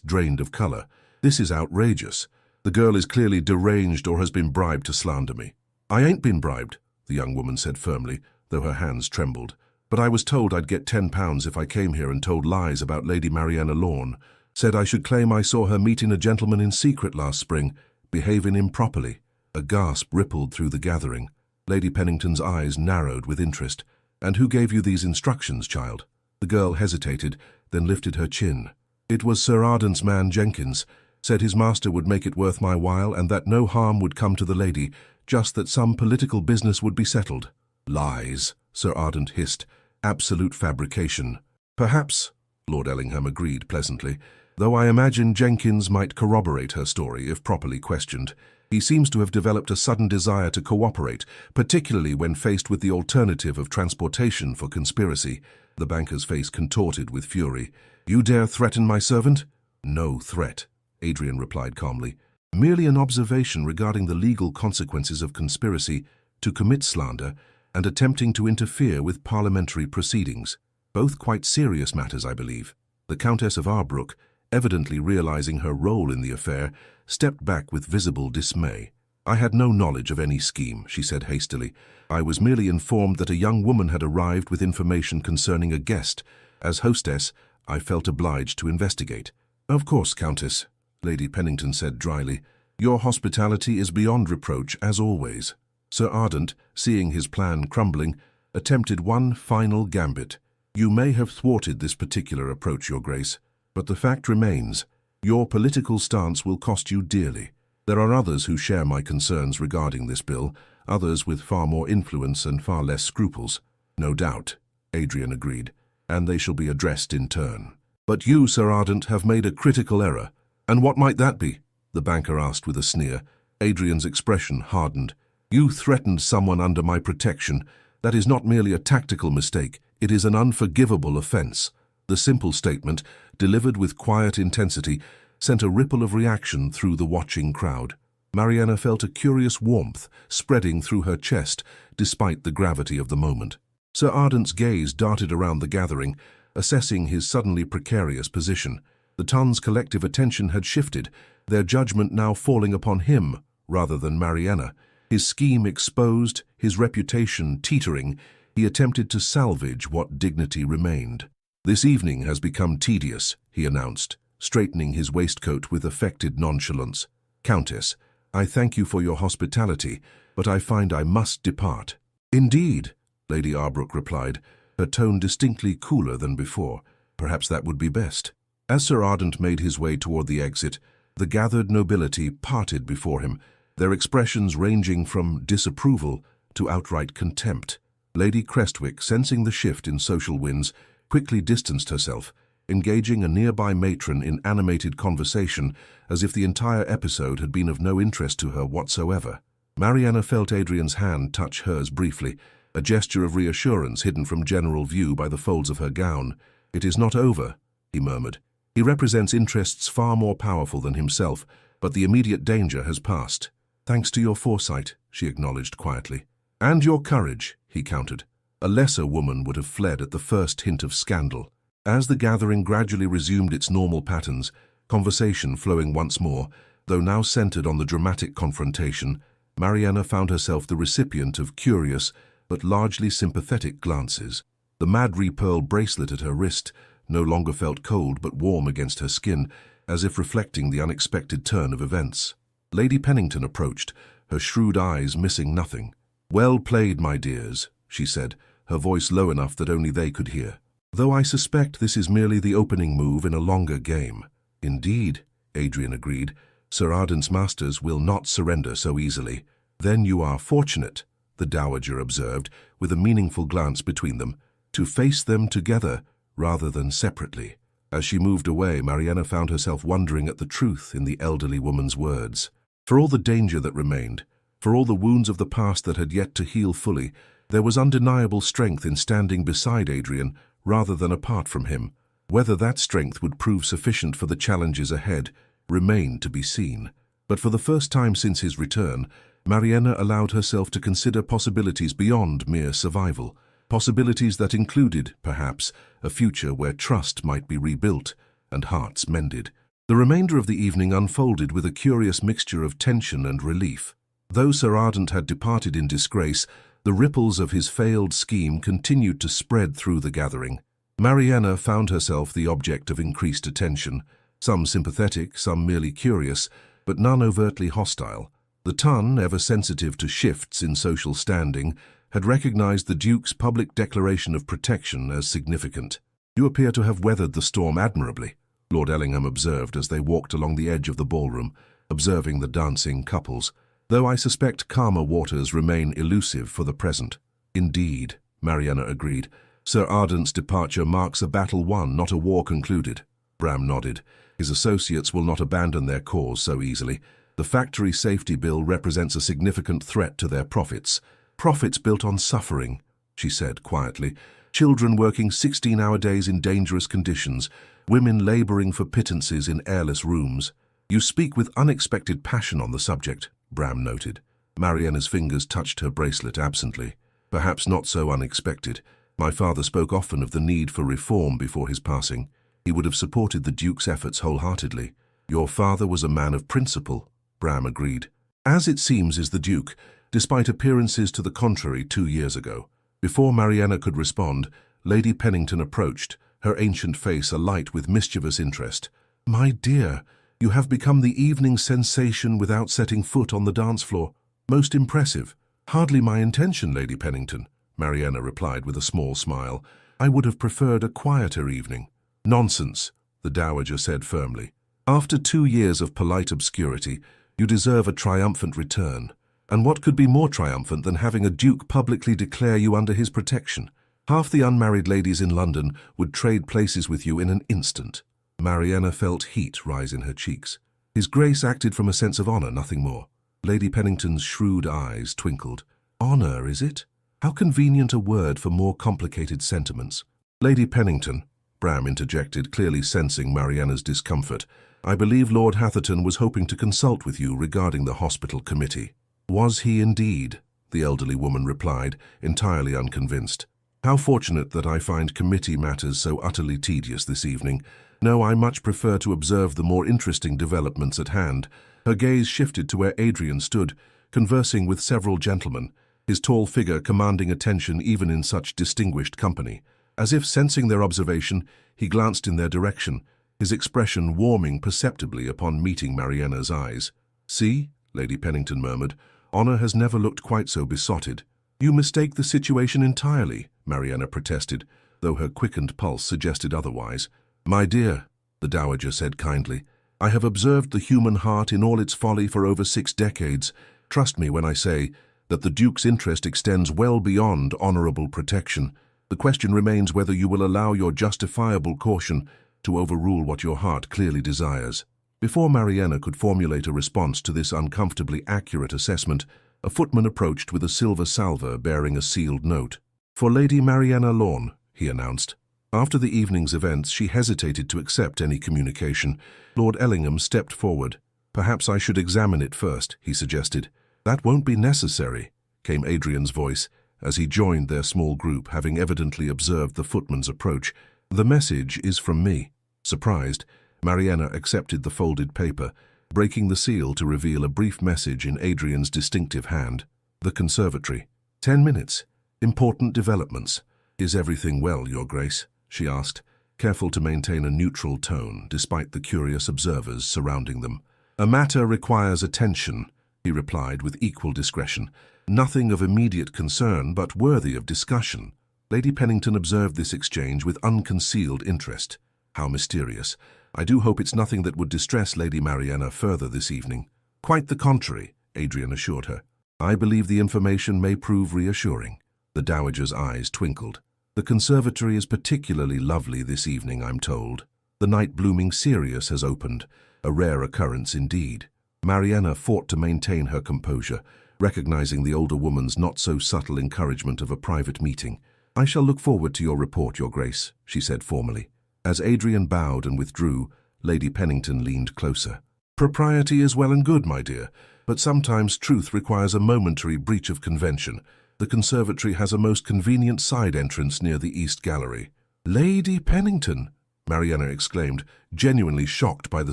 [SPEAKER 1] drained of colour. "This is outrageous. The girl is clearly deranged or has been bribed to slander me." "I ain't been bribed," the young woman said firmly, though her hands trembled. "But I was told I'd get £10 if I came here and told lies about Lady Mariana Lorne. Said I should claim I saw her meeting a gentleman in secret last spring, behaving improperly." A gasp rippled through the gathering. Lady Pennington's eyes narrowed with interest. "And who gave you these instructions, child?" The girl hesitated, then lifted her chin. "It was Sir Ardent's man, Jenkins. Said his master would make it worth my while and that no harm would come to the lady, just that some political business would be settled." "Lies," Sir Ardent hissed. "Absolute fabrication." "Perhaps," Lord Ellingham agreed pleasantly, "though I imagine Jenkins might corroborate her story if properly questioned. He seems to have developed a sudden desire to cooperate, particularly when faced with the alternative of transportation for conspiracy." The banker's face contorted with fury. "You dare threaten my servant?" "No threat," Adrian replied calmly. "Merely an observation regarding the legal consequences of conspiracy to commit slander and attempting to interfere with parliamentary proceedings. Both quite serious matters, I believe." The Countess of Arbrook, evidently realizing her role in the affair, stepped back with visible dismay. "I had no knowledge of any scheme," she said hastily. "I was merely informed that a young woman had arrived with information concerning a guest. As hostess, I felt obliged to investigate." "Of course, Countess," Lady Pennington said dryly. "Your hospitality is beyond reproach, as always." Sir Ardent, seeing his plan crumbling, attempted one final gambit. "You may have thwarted this particular approach, Your Grace, but the fact remains, your political stance will cost you dearly. There are others who share my concerns regarding this bill, others with far more influence and far less scruples." "No doubt," Adrian agreed, "and they shall be addressed in turn. But you, Sir Ardent, have made a critical error." "And what might that be?" the banker asked with a sneer. Adrian's expression hardened. "You threatened someone under my protection. That is not merely a tactical mistake, it is an unforgivable offense." The simple statement, delivered with quiet intensity, sent a ripple of reaction through the watching crowd. Mariana felt a curious warmth spreading through her chest, despite the gravity of the moment. Sir Ardent's gaze darted around the gathering, assessing his suddenly precarious position. The ton's collective attention had shifted, their judgment now falling upon him rather than Mariana. His scheme exposed, his reputation teetering, he attempted to salvage what dignity remained. "This evening has become tedious," he announced, straightening his waistcoat with affected nonchalance. "Countess, I thank you for your hospitality, but I find I must depart." "Indeed," Lady Arbrook replied, her tone distinctly cooler than before. "Perhaps that would be best." As Sir Ardent made his way toward the exit, the gathered nobility parted before him, their expressions ranging from disapproval to outright contempt. Lady Crestwick, sensing the shift in social winds, quickly distanced herself, engaging a nearby matron in animated conversation as if the entire episode had been of no interest to her whatsoever. Mariana felt Adrian's hand touch hers briefly, a gesture of reassurance hidden from general view by the folds of her gown. "It is not over," he murmured. "He represents interests far more powerful than himself, but the immediate danger has passed." "Thanks to your foresight," she acknowledged quietly. "And your courage," he countered. A lesser woman would have fled at the first hint of scandal. As the gathering gradually resumed its normal patterns, conversation flowing once more, though now centered on the dramatic confrontation, Mariana found herself the recipient of curious but largely sympathetic glances. The madre-pearl bracelet at her wrist no longer felt cold but warm against her skin, as if reflecting the unexpected turn of events. Lady Pennington approached, her shrewd eyes missing nothing. "Well played, my dears," she said, her voice low enough that only they could hear. "Though I suspect this is merely the opening move in a longer game." "Indeed," Adrian agreed, "Sir Ardent's masters will not surrender so easily." "Then you are fortunate," the Dowager observed, with a meaningful glance between them, "to face them together rather than separately." As she moved away, Mariana found herself wondering at the truth in the elderly woman's words. For all the danger that remained, for all the wounds of the past that had yet to heal fully, there was undeniable strength in standing beside Adrian rather than apart from him. Whether that strength would prove sufficient for the challenges ahead remained to be seen. But for the first time since his return, Mariana allowed herself to consider possibilities beyond mere survival, possibilities that included, perhaps, a future where trust might be rebuilt and hearts mended. The remainder of the evening unfolded with a curious mixture of tension and relief. Though Sir Ardent had departed in disgrace, the ripples of his failed scheme continued to spread through the gathering. Mariana found herself the object of increased attention, some sympathetic, some merely curious, but none overtly hostile. The Tun, ever sensitive to shifts in social standing, had recognized the Duke's public declaration of protection as significant. "You appear to have weathered the storm admirably," Lord Ellingham observed as they walked along the edge of the ballroom, observing the dancing couples, "though I suspect calmer waters remain elusive for the present." "Indeed," Mariana agreed. "Sir Ardent's departure marks a battle won, not a war concluded." Bram nodded. "His associates will not abandon their cause so easily. The factory safety bill represents a significant threat to their profits. Profits built on suffering," she said quietly. "Children working 16-hour days in dangerous conditions, women laboring for pittances in airless rooms." "You speak with unexpected passion on the subject," Bram noted. Mariana's fingers touched her bracelet absently. "Perhaps not so unexpected. My father spoke often of the need for reform before his passing. He would have supported the Duke's efforts wholeheartedly." "Your father was a man of principle," Bram agreed. "As it seems is the Duke, despite appearances to the contrary 2 years ago." Before Mariana could respond, Lady Pennington approached, her ancient face alight with mischievous interest. "My dear, you have become the evening sensation without setting foot on the dance floor. Most impressive." "Hardly my intention, Lady Pennington," Mariana replied with a small smile. "I would have preferred a quieter evening." "Nonsense," the Dowager said firmly. "After 2 years of polite obscurity, you deserve a triumphant return. And what could be more triumphant than having a Duke publicly declare you under his protection? Half the unmarried ladies in London would trade places with you in an instant." Mariana felt heat rise in her cheeks. His Grace acted from a sense of honor, nothing more. Lady Pennington's shrewd eyes twinkled. "Honor, is it? How convenient a word for more complicated sentiments." "Lady Pennington," Bram interjected, clearly sensing Mariana's discomfort, "I believe Lord Hatherton was hoping to consult with you regarding the hospital committee." "Was he indeed?" the elderly woman replied, entirely unconvinced. "How fortunate that I find committee matters so utterly tedious this evening. No, I much prefer to observe the more interesting developments at hand." Her gaze shifted to where Adrian stood, conversing with several gentlemen, his tall figure commanding attention even in such distinguished company. As if sensing their observation, he glanced in their direction, his expression warming perceptibly upon meeting Mariana's eyes. "See," Lady Pennington murmured, "honor has never looked quite so besotted." "You mistake the situation entirely," Mariana protested, though her quickened pulse suggested otherwise. "My dear," the Dowager said kindly, "I have observed the human heart in all its folly for over 6 decades. Trust me when I say that the Duke's interest extends well beyond honorable protection. The question remains whether you will allow your justifiable caution to overrule what your heart clearly desires." Before Mariana could formulate a response to this uncomfortably accurate assessment, a footman approached with a silver salver bearing a sealed note. "For Lady Mariana Lorne," he announced. After the evening's events, she hesitated to accept any communication. Lord Ellingham stepped forward. "Perhaps I should examine it first," he suggested. "That won't be necessary," came Adrian's voice, as he joined their small group, having evidently observed the footman's approach. "The message is from me." Surprised, Mariana accepted the folded paper, breaking the seal to reveal a brief message in Adrian's distinctive hand. "The conservatory. 10 minutes. Important developments. Is everything well, Your Grace?" she asked, careful to maintain a neutral tone despite the curious observers surrounding them. "A matter requires attention," he replied with equal discretion. "Nothing of immediate concern, but worthy of discussion." Lady Pennington observed this exchange with unconcealed interest. "How mysterious. I do hope it's nothing that would distress Lady Mariana further this evening." "Quite the contrary," Adrian assured her. "I believe the information may prove reassuring." The Dowager's eyes twinkled. "The conservatory is particularly lovely this evening, I'm told. The night-blooming Sirius has opened, a rare occurrence indeed." Mariana fought to maintain her composure, recognizing the older woman's not-so-subtle encouragement of a private meeting. "I shall look forward to your report, Your Grace," she said formally. As Adrian bowed and withdrew, Lady Pennington leaned closer. "Propriety is well and good, my dear, but sometimes truth requires a momentary breach of convention. The conservatory has a most convenient side entrance near the East Gallery." "Lady Pennington!" Mariana exclaimed, genuinely shocked by the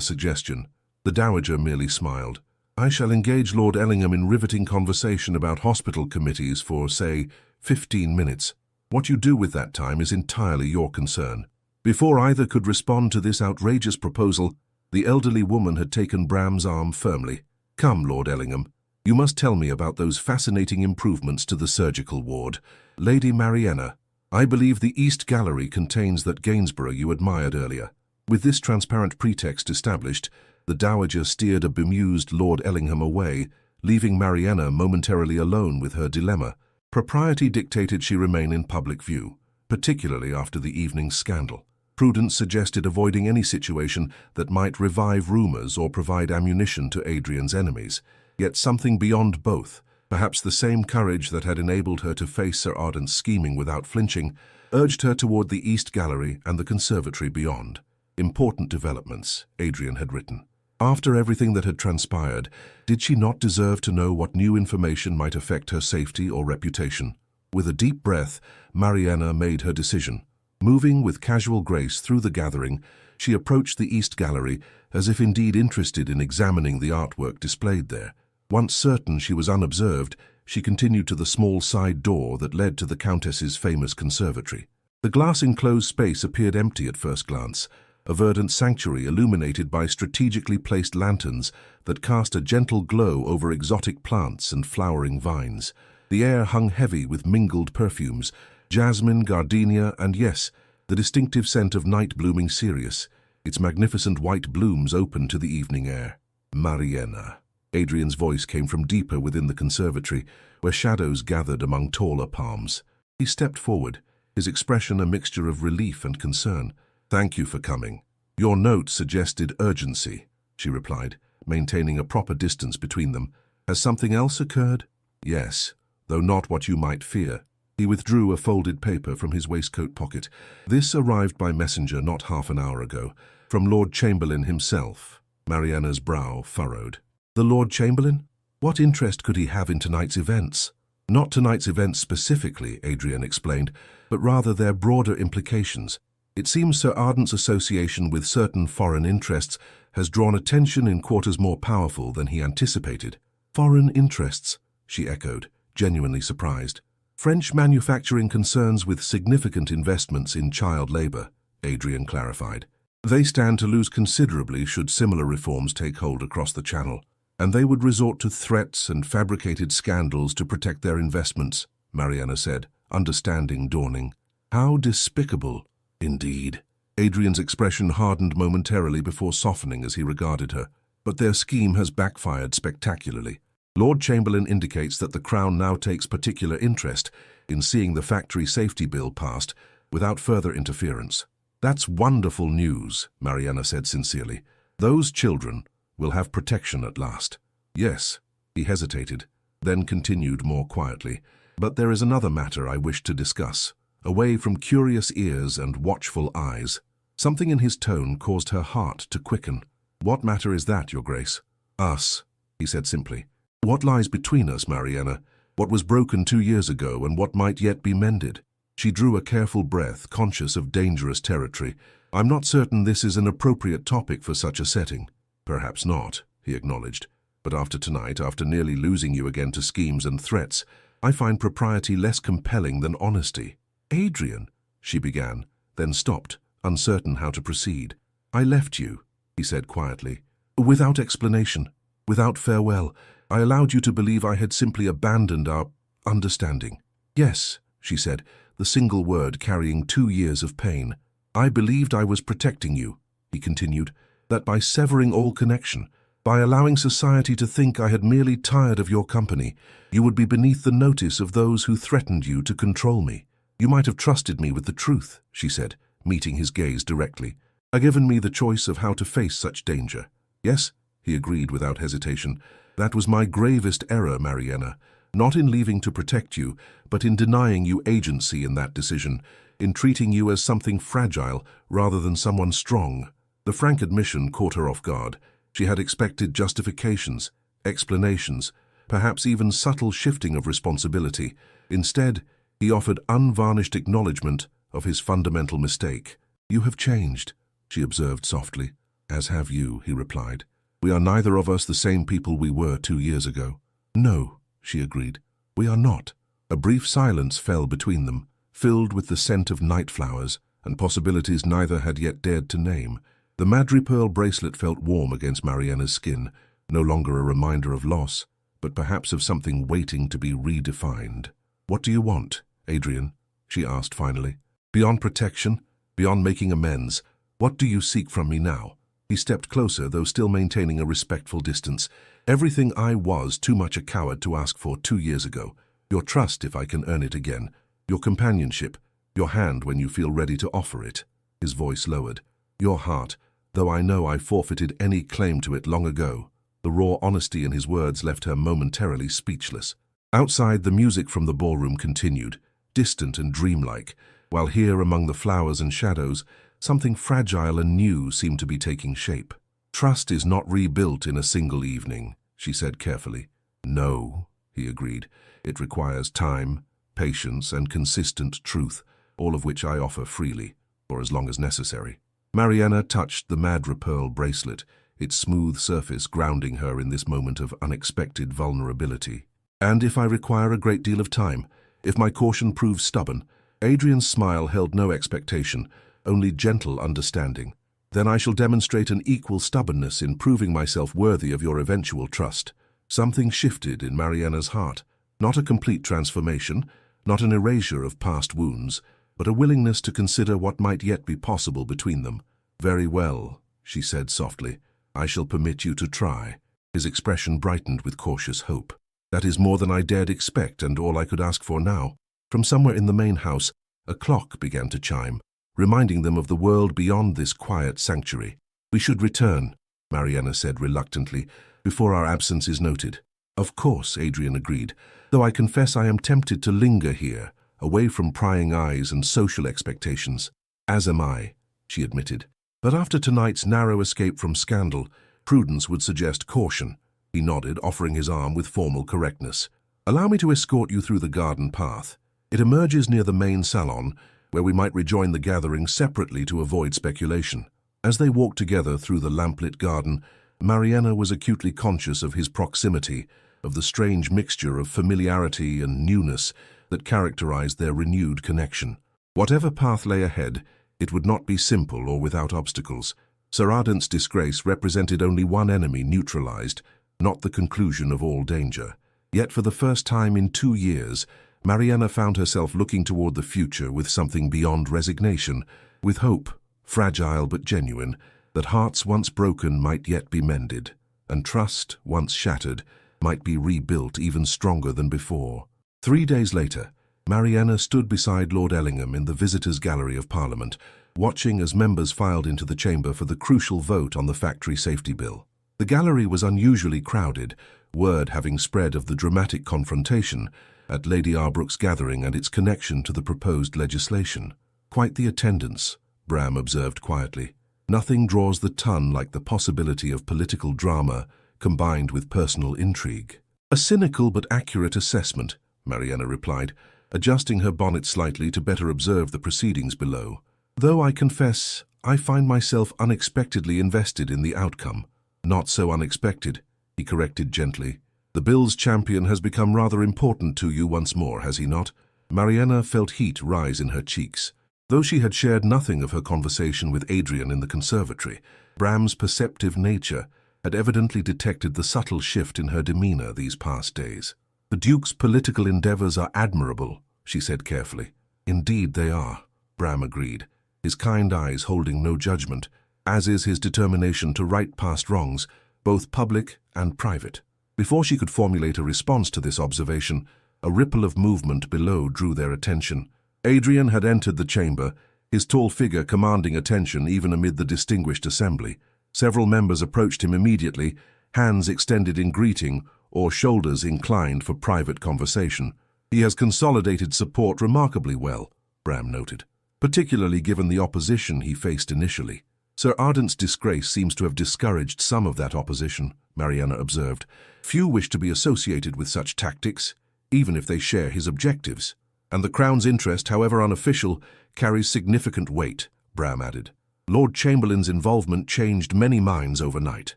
[SPEAKER 1] suggestion. The Dowager merely smiled. "I shall engage Lord Ellingham in riveting conversation about hospital committees for, say, 15 minutes. What you do with that time is entirely your concern." Before either could respond to this outrageous proposal, the elderly woman had taken Bram's arm firmly. "Come, Lord Ellingham, you must tell me about those fascinating improvements to the surgical ward. Lady Mariana, I believe the East Gallery contains that Gainsborough you admired earlier." With this transparent pretext established, the Dowager steered a bemused Lord Ellingham away, leaving Mariana momentarily alone with her dilemma. Propriety dictated she remain in public view, particularly after the evening's scandal. Prudence suggested avoiding any situation that might revive rumors or provide ammunition to Adrian's enemies. Yet something beyond both, perhaps the same courage that had enabled her to face Sir Ardent's scheming without flinching, urged her toward the East Gallery and the conservatory beyond. "Important developments," Adrian had written. After everything that had transpired, did she not deserve to know what new information might affect her safety or reputation? With a deep breath, Mariana made her decision. Moving with casual grace through the gathering, she approached the East Gallery as if indeed interested in examining the artwork displayed there. Once certain she was unobserved, she continued to the small side door that led to the Countess's famous conservatory. The glass-enclosed space appeared empty at first glance, a verdant sanctuary illuminated by strategically placed lanterns that cast a gentle glow over exotic plants and flowering vines. The air hung heavy with mingled perfumes, jasmine, gardenia, and yes, the distinctive scent of night-blooming cereus, its magnificent white blooms open to the evening air. "Mariana." Adrian's voice came from deeper within the conservatory, where shadows gathered among taller palms. He stepped forward, his expression a mixture of relief and concern. "Thank you for coming." "Your note suggested urgency," she replied, maintaining a proper distance between them. "Has something else occurred?" "Yes, though not what you might fear." He withdrew a folded paper from his waistcoat pocket. "This arrived by messenger not half an hour ago, from Lord Chamberlain himself." Mariana's brow furrowed. "The Lord Chamberlain? What interest could he have in tonight's events?" "Not tonight's events specifically," Adrian explained, "but rather their broader implications. It seems Sir Ardent's association with certain foreign interests has drawn attention in quarters more powerful than he anticipated." "Foreign interests?" she echoed, genuinely surprised. "French manufacturing concerns with significant investments in child labor," Adrian clarified. "They stand to lose considerably should similar reforms take hold across the Channel, and they would resort to threats and fabricated scandals to protect their investments," Mariana said, understanding dawning. "How despicable." "Indeed." Adrian's expression hardened momentarily before softening as he regarded her. "But their scheme has backfired spectacularly. Lord Chamberlain indicates that the Crown now takes particular interest in seeing the factory safety bill passed without further interference." "That's wonderful news," Mariana said sincerely. "Those children will have protection at last." "Yes," he hesitated, then continued more quietly. "But there is another matter I wish to discuss." Away from curious ears and watchful eyes, something in his tone caused her heart to quicken. "What matter is that, Your Grace?" "Us," he said simply. "What lies between us, Mariana? What was broken 2 years ago and what might yet be mended?" She drew a careful breath, conscious of dangerous territory. "I'm not certain this is an appropriate topic for such a setting." "Perhaps not," he acknowledged. "But after tonight, after nearly losing you again to schemes and threats, I find propriety less compelling than honesty." "Adrian," she began, then stopped, uncertain how to proceed. "I left you," he said quietly, "without explanation, without farewell. I allowed you to believe I had simply abandoned our understanding." "Yes," she said, the single word carrying 2 years of pain. "I believed I was protecting you," he continued, "that by severing all connection, by allowing society to think I had merely tired of your company, you would be beneath the notice of those who threatened you to control me. You might have trusted me with the truth," she said, meeting his gaze directly. "Given me the choice of how to face such danger." "Yes," he agreed without hesitation. "That was my gravest error, Mariana. not in leaving to protect you, but in denying you agency in that decision, in treating you as something fragile rather than someone strong. The frank admission caught her off guard. She had expected justifications, explanations, perhaps even subtle shifting of responsibility. Instead, he offered unvarnished acknowledgement of his fundamental mistake. "You have changed," she observed softly. "As have you," he replied. "We are neither of us the same people we were 2 years ago." "No," she agreed. "We are not." A brief silence fell between them, filled with the scent of night flowers and possibilities neither had yet dared to name. The madrepearl bracelet felt warm against Mariana's skin, no longer a reminder of loss, but perhaps of something waiting to be redefined. "What do you want, Adrian?" she asked finally. "Beyond protection, beyond making amends, what do you seek from me now?" He stepped closer, though still maintaining a respectful distance. "Everything I was too much a coward to ask for 2 years ago. Your trust if I can earn it again. Your companionship. Your hand when you feel ready to offer it." His voice lowered. "Your heart, though I know I forfeited any claim to it long ago." The raw honesty in his words left her momentarily speechless. Outside, the music from the ballroom continued, distant and dreamlike, while here among the flowers and shadows, something fragile and new seemed to be taking shape. "Trust is not rebuilt in a single evening," she said carefully. "No," he agreed. "It requires time, patience, and consistent truth, all of which I offer freely, for as long as necessary." Mariana touched the madrepearl bracelet, its smooth surface grounding her in this moment of unexpected vulnerability. "And if I require a great deal of time, if my caution proves stubborn," Adrian's smile held no expectation, only gentle understanding. "Then I shall demonstrate an equal stubbornness in proving myself worthy of your eventual trust." Something shifted in Mariana's heart, not a complete transformation, not an erasure of past wounds, but a willingness to consider what might yet be possible between them. "Very well," she said softly. "I shall permit you to try." His expression brightened with cautious hope. "That is more than I dared expect and all I could ask for now." From somewhere in the main house, a clock began to chime, reminding them of the world beyond this quiet sanctuary. "We should return," Mariana said reluctantly, "before our absence is noted." "Of course," Adrian agreed, "though I confess I am tempted to linger here, away from prying eyes and social expectations." "As am I," she admitted. "But after tonight's narrow escape from scandal, prudence would suggest caution." He nodded, offering his arm with formal correctness. "Allow me to escort you through the garden path. It emerges near the main salon, where we might rejoin the gathering separately to avoid speculation." As they walked together through the lamplit garden, Mariana was acutely conscious of his proximity, of the strange mixture of familiarity and newness that characterized their renewed connection. Whatever path lay ahead, it would not be simple or without obstacles. Sir Ardent's disgrace represented only one enemy neutralized, not the conclusion of all danger. Yet for the first time in 2 years, Mariana found herself looking toward the future with something beyond resignation, with hope, fragile but genuine, that hearts once broken might yet be mended, and trust, once shattered, might be rebuilt even stronger than before. 3 days later, Mariana stood beside Lord Ellingham in the Visitors' Gallery of Parliament, watching as members filed into the chamber for the crucial vote on the Factory Safety Bill. The gallery was unusually crowded, word having spread of the dramatic confrontation at Lady Arbrook's gathering and its connection to the proposed legislation. "Quite the attendance," Bram observed quietly. "Nothing draws the ton like the possibility of political drama combined with personal intrigue." "A cynical but accurate assessment," Mariana replied, adjusting her bonnet slightly to better observe the proceedings below. "Though I confess, I find myself unexpectedly invested in the outcome." "Not so unexpected," he corrected gently. "The bill's champion has become rather important to you once more, has he not?" Mariana felt heat rise in her cheeks. Though she had shared nothing of her conversation with Adrian in the conservatory, Bram's perceptive nature had evidently detected the subtle shift in her demeanor these past days. "The Duke's political endeavors are admirable," she said carefully. "Indeed they are," Bram agreed, his kind eyes holding no judgment, as is his determination to right past wrongs, both public and private. Before she could formulate a response to this observation, a ripple of movement below drew their attention. Adrian had entered the chamber, his tall figure commanding attention even amid the distinguished assembly. Several members approached him immediately, hands extended in greeting, or shoulders inclined for private conversation. He has consolidated support remarkably well, Bram noted, particularly given the opposition he faced initially. Sir Ardent's disgrace seems to have discouraged some of that opposition, Mariana observed. Few wish to be associated with such tactics, even if they share his objectives. And the Crown's interest, however unofficial, carries significant weight, Bram added. Lord Chamberlain's involvement changed many minds overnight.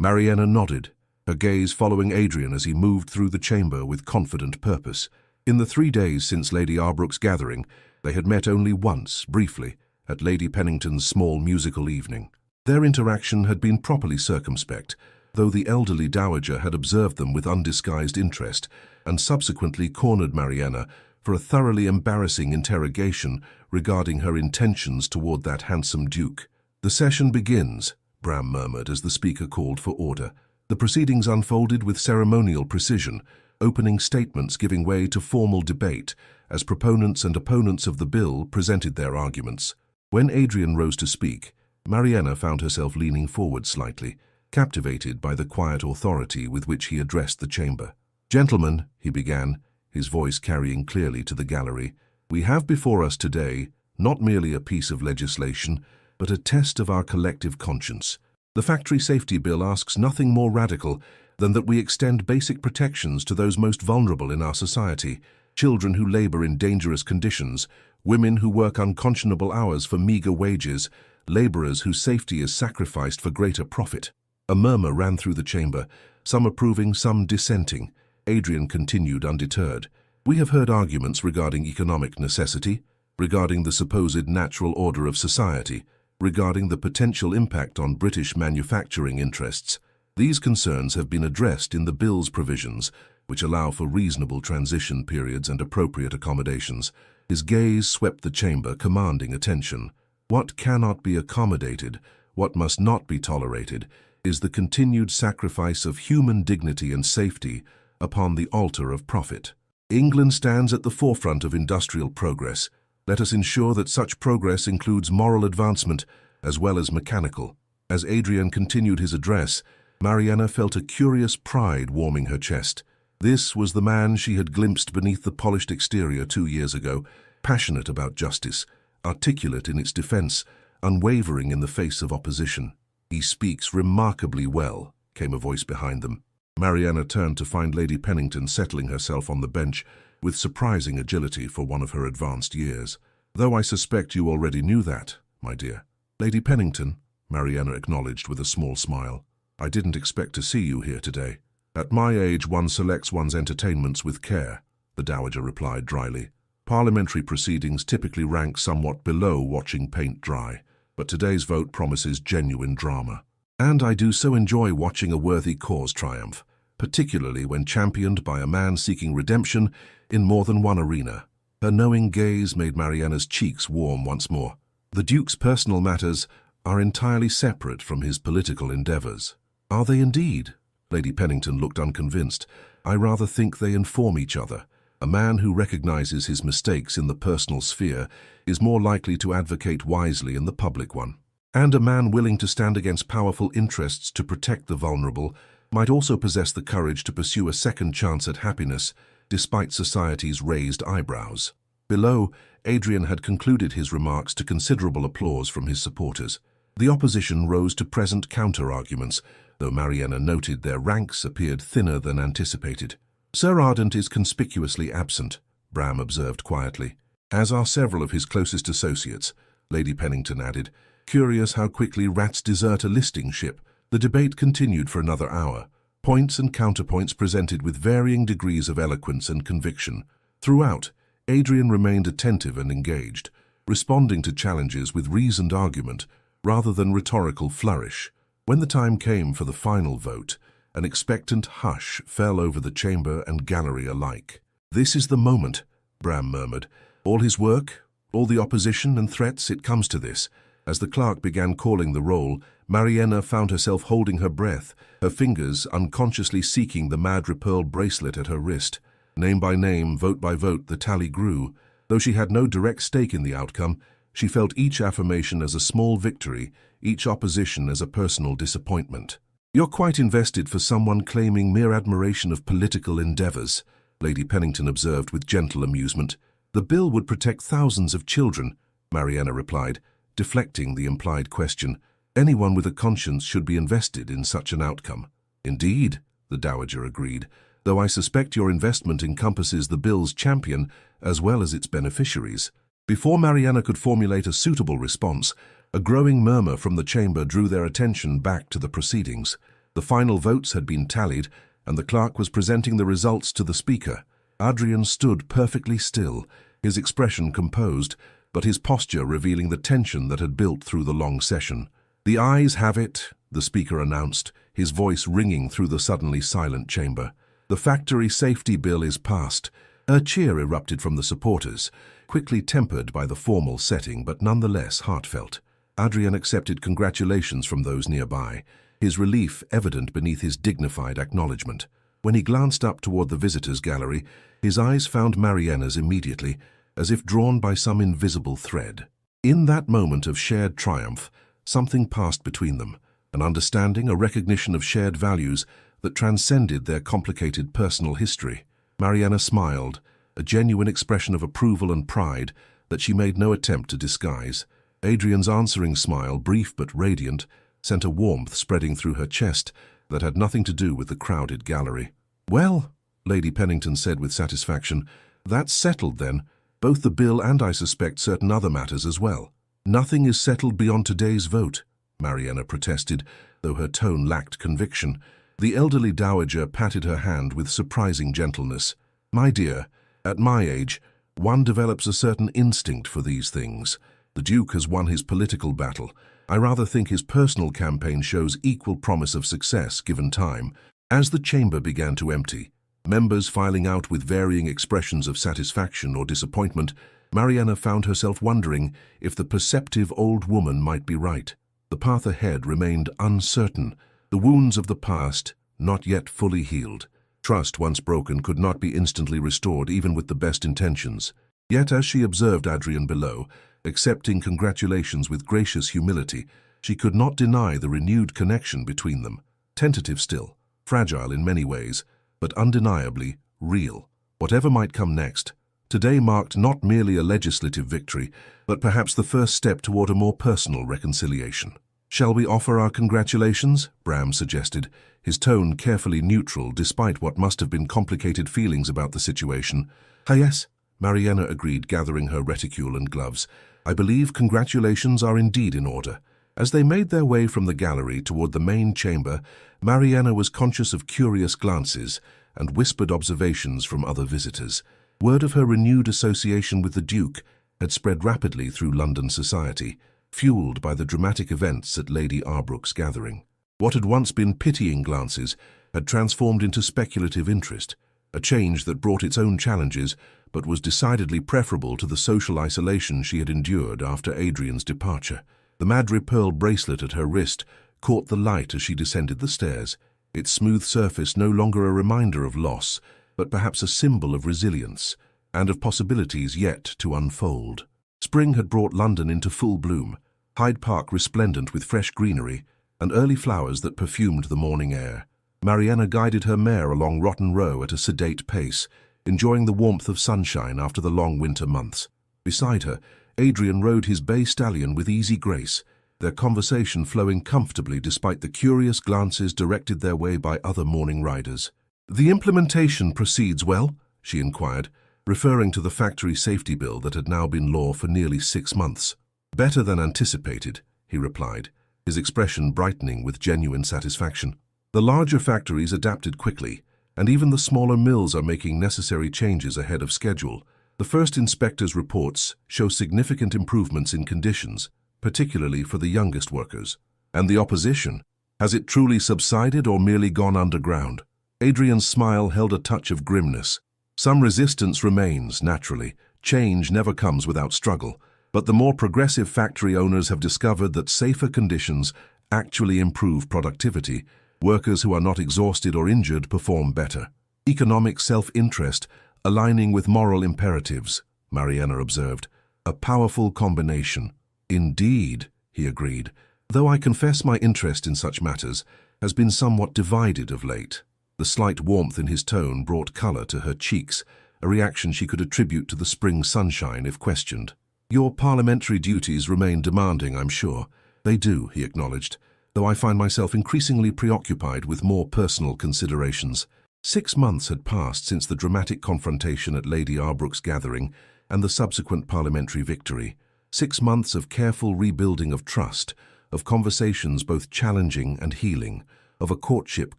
[SPEAKER 1] Mariana nodded, her gaze following Adrian as he moved through the chamber with confident purpose. In the 3 days since Lady Arbrook's gathering, they had met only once, briefly, at Lady Pennington's small musical evening. Their interaction had been properly circumspect, though the elderly dowager had observed them with undisguised interest and subsequently cornered Mariana for a thoroughly embarrassing interrogation regarding her intentions toward that handsome duke. "The session begins," Bram murmured as the speaker called for order. The proceedings unfolded with ceremonial precision, opening statements giving way to formal debate as proponents and opponents of the bill presented their arguments. When Adrian rose to speak, Mariana found herself leaning forward slightly, captivated by the quiet authority with which he addressed the chamber. "Gentlemen," he began, his voice carrying clearly to the gallery, "we have before us today not merely a piece of legislation, but a test of our collective conscience. The Factory Safety Bill asks nothing more radical than that we extend basic protections to those most vulnerable in our society, children who labor in dangerous conditions, women who work unconscionable hours for meager wages, laborers whose safety is sacrificed for greater profit." A murmur ran through the chamber, some approving, some dissenting. Adrian continued undeterred. "We have heard arguments regarding economic necessity, regarding the supposed natural order of society, regarding the potential impact on British manufacturing interests. These concerns have been addressed in the bill's provisions, which allow for reasonable transition periods and appropriate accommodations." His gaze swept the chamber, commanding attention. "What cannot be accommodated, what must not be tolerated, is the continued sacrifice of human dignity and safety upon the altar of profit. England stands at the forefront of industrial progress. Let us ensure that such progress includes moral advancement as well as mechanical." As Adrian continued his address, Mariana felt a curious pride warming her chest. This was the man she had glimpsed beneath the polished exterior 2 years ago, passionate about justice, articulate in its defense, unwavering in the face of opposition. "He speaks remarkably well," came a voice behind them. Mariana turned to find Lady Pennington settling herself on the bench with surprising agility for one of her advanced years. "Though I suspect you already knew that, my dear." "Lady Pennington," Mariana acknowledged with a small smile. "I didn't expect to see you here today." "At my age, one selects one's entertainments with care," the dowager replied dryly. "Parliamentary proceedings typically rank somewhat below watching paint dry, but today's vote promises genuine drama. And I do so enjoy watching a worthy cause triumph, particularly when championed by a man seeking redemption in more than one arena." Her knowing gaze made Mariana's cheeks warm once more. "The Duke's personal matters are entirely separate from his political endeavors." "Are they indeed?" Lady Pennington looked unconvinced. "I rather think they inform each other. A man who recognizes his mistakes in the personal sphere is more likely to advocate wisely in the public one. And a man willing to stand against powerful interests to protect the vulnerable might also possess the courage to pursue a second chance at happiness despite society's raised eyebrows." Below, Adrian had concluded his remarks to considerable applause from his supporters. The opposition rose to present counter-arguments, though Mariana noted their ranks appeared thinner than anticipated. "Sir Ardent is conspicuously absent," Bram observed quietly, "as are several of his closest associates," Lady Pennington added. "Curious how quickly rats desert a listing ship." The debate continued for another hour, points and counterpoints presented with varying degrees of eloquence and conviction. Throughout, Adrian remained attentive and engaged, responding to challenges with reasoned argument rather than rhetorical flourish. When the time came for the final vote, an expectant hush fell over the chamber and gallery alike. "This is the moment," Bram murmured. "All his work, all the opposition and threats, it comes to this." As the clerk began calling the roll, Mariana found herself holding her breath, her fingers unconsciously seeking the madre-pearl bracelet at her wrist. Name by name, vote by vote, the tally grew. Though she had no direct stake in the outcome, she felt each affirmation as a small victory, each opposition as a personal disappointment. You're quite invested for someone claiming mere admiration of political endeavours, Lady Pennington observed with gentle amusement. The bill would protect thousands of children, Mariana replied, deflecting the implied question. Anyone with a conscience should be invested in such an outcome. Indeed, the Dowager agreed, though I suspect your investment encompasses the bill's champion as well as its beneficiaries. Before Mariana could formulate a suitable response, a growing murmur from the chamber drew their attention back to the proceedings. The final votes had been tallied, and the clerk was presenting the results to the speaker. Adrian stood perfectly still, his expression composed, but his posture revealing the tension that had built through the long session. "The ayes have it," the speaker announced, his voice ringing through the suddenly silent chamber. "The factory safety bill is passed." A cheer erupted from the supporters, quickly tempered by the formal setting but nonetheless heartfelt. Adrian accepted congratulations from those nearby, his relief evident beneath his dignified acknowledgement. When he glanced up toward the visitors' gallery, his eyes found Mariana's immediately, as if drawn by some invisible thread. In that moment of shared triumph, something passed between them, an understanding, a recognition of shared values that transcended their complicated personal history. Mariana smiled, a genuine expression of approval and pride that she made no attempt to disguise. Adrian's answering smile, brief but radiant, sent a warmth spreading through her chest that had nothing to do with the crowded gallery. "Well," Lady Pennington said with satisfaction, "that's settled then, both the bill and I suspect certain other matters as well." "Nothing is settled beyond today's vote," Mariana protested, though her tone lacked conviction. The elderly dowager patted her hand with surprising gentleness. "My dear, at my age, one develops a certain instinct for these things. The Duke has won his political battle. I rather think his personal campaign shows equal promise of success given time." As the chamber began to empty, members filing out with varying expressions of satisfaction or disappointment, Mariana found herself wondering if the perceptive old woman might be right. The path ahead remained uncertain, the wounds of the past not yet fully healed. Trust once broken could not be instantly restored even with the best intentions. Yet as she observed Adrian below, accepting congratulations with gracious humility, she could not deny the renewed connection between them. Tentative still, fragile in many ways, but undeniably real. Whatever might come next, today marked not merely a legislative victory, but perhaps the first step toward a more personal reconciliation. "Shall we offer our congratulations?" Bram suggested, his tone carefully neutral despite what must have been complicated feelings about the situation. "Yes," Mariana agreed, gathering her reticule and gloves. "I believe congratulations are indeed in order." As they made their way from the gallery toward the main chamber, Mariana was conscious of curious glances and whispered observations from other visitors. Word of her renewed association with the Duke had spread rapidly through London society, fueled by the dramatic events at Lady Arbrook's gathering. What had once been pitying glances had transformed into speculative interest, a change that brought its own challenges but was decidedly preferable to the social isolation she had endured after Adrian's departure. The madre pearl bracelet at her wrist caught the light as she descended the stairs, its smooth surface no longer a reminder of loss, but perhaps a symbol of resilience and of possibilities yet to unfold. Spring had brought London into full bloom, Hyde Park resplendent with fresh greenery and early flowers that perfumed the morning air. Mariana guided her mare along Rotten Row at a sedate pace, enjoying the warmth of sunshine after the long winter months. Beside her, Adrian rode his bay stallion with easy grace, their conversation flowing comfortably despite the curious glances directed their way by other morning riders. "The implementation proceeds well?" she inquired, referring to the factory safety bill that had now been law for nearly 6 months. "Better than anticipated," he replied, his expression brightening with genuine satisfaction. "The larger factories adapted quickly, and even the smaller mills are making necessary changes ahead of schedule. The first inspector's reports show significant improvements in conditions, particularly for the youngest workers. And the opposition? Has it truly subsided or merely gone underground?" Adrian's smile held a touch of grimness. "Some resistance remains, naturally. Change never comes without struggle. But the more progressive factory owners have discovered that safer conditions actually improve productivity. Workers who are not exhausted or injured perform better. Economic self-interest aligning with moral imperatives," Mariana observed. "A powerful combination." "Indeed," he agreed, "though I confess my interest in such matters has been somewhat divided of late. The slight warmth in his tone brought colour to her cheeks, a reaction she could attribute to the spring sunshine if questioned. "Your parliamentary duties remain demanding, I'm sure." "They do," he acknowledged, "though I find myself increasingly preoccupied with more personal considerations." 6 months had passed since the dramatic confrontation at Lady Arbrook's gathering and the subsequent parliamentary victory. 6 months of careful rebuilding of trust, of conversations both challenging and healing, of a courtship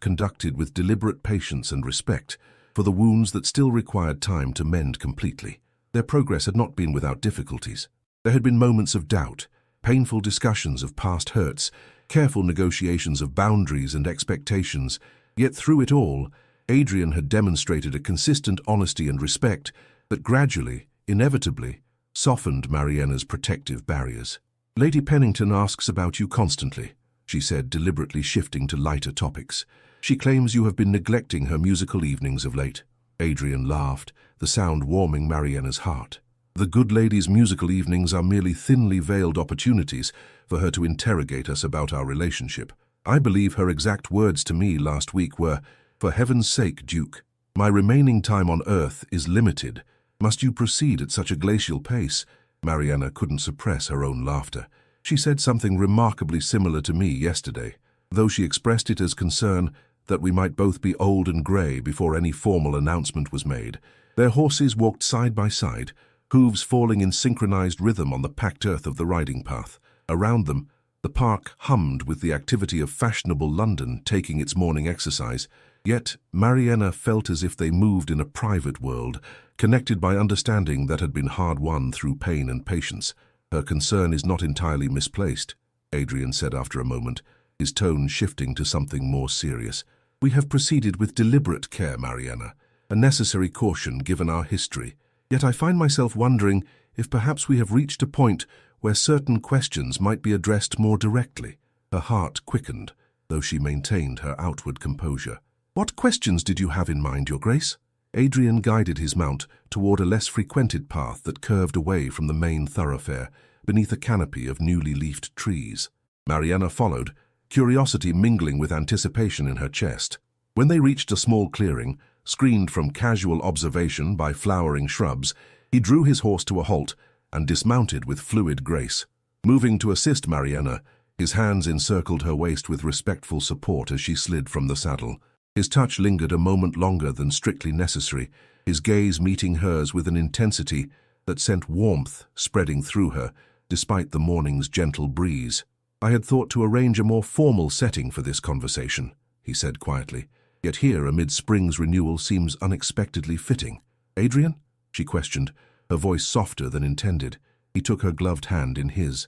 [SPEAKER 1] conducted with deliberate patience and respect for the wounds that still required time to mend completely. Their progress had not been without difficulties. There had been moments of doubt, painful discussions of past hurts, careful negotiations of boundaries and expectations, yet through it all, Adrian had demonstrated a consistent honesty and respect that gradually, inevitably, softened Mariana's protective barriers. "Lady Pennington asks about you constantly," she said, deliberately shifting to lighter topics. "She claims you have been neglecting her musical evenings of late." Adrian laughed, the sound warming Mariana's heart. "The good lady's musical evenings are merely thinly veiled opportunities for her to interrogate us about our relationship. I believe her exact words to me last week were, 'For heaven's sake, Duke, my remaining time on earth is limited. Must you proceed at such a glacial pace?'" Mariana couldn't suppress her own laughter. "She said something remarkably similar to me yesterday, though she expressed it as concern that we might both be old and grey before any formal announcement was made." Their horses walked side by side, hooves falling in synchronized rhythm on the packed earth of the riding path. Around them, the park hummed with the activity of fashionable London taking its morning exercise, yet Mariana felt as if they moved in a private world, connected by understanding that had been hard-won through pain and patience. "Her concern is not entirely misplaced," Adrian said after a moment, his tone shifting to something more serious. "We have proceeded with deliberate care, Mariana, a necessary caution given our history. Yet I find myself wondering if perhaps we have reached a point where certain questions might be addressed more directly." Her heart quickened, though she maintained her outward composure. "What questions did you have in mind, Your Grace?" Adrian guided his mount toward a less frequented path that curved away from the main thoroughfare, beneath a canopy of newly leafed trees. Mariana followed, curiosity mingling with anticipation in her chest. When they reached a small clearing, screened from casual observation by flowering shrubs, he drew his horse to a halt and dismounted with fluid grace. Moving to assist Mariana, his hands encircled her waist with respectful support as she slid from the saddle. His touch lingered a moment longer than strictly necessary, his gaze meeting hers with an intensity that sent warmth spreading through her, despite the morning's gentle breeze. "I had thought to arrange a more formal setting for this conversation," he said quietly. "Yet here, amid spring's renewal, seems unexpectedly fitting." "Adrian?" she questioned, her voice softer than intended. He took her gloved hand in his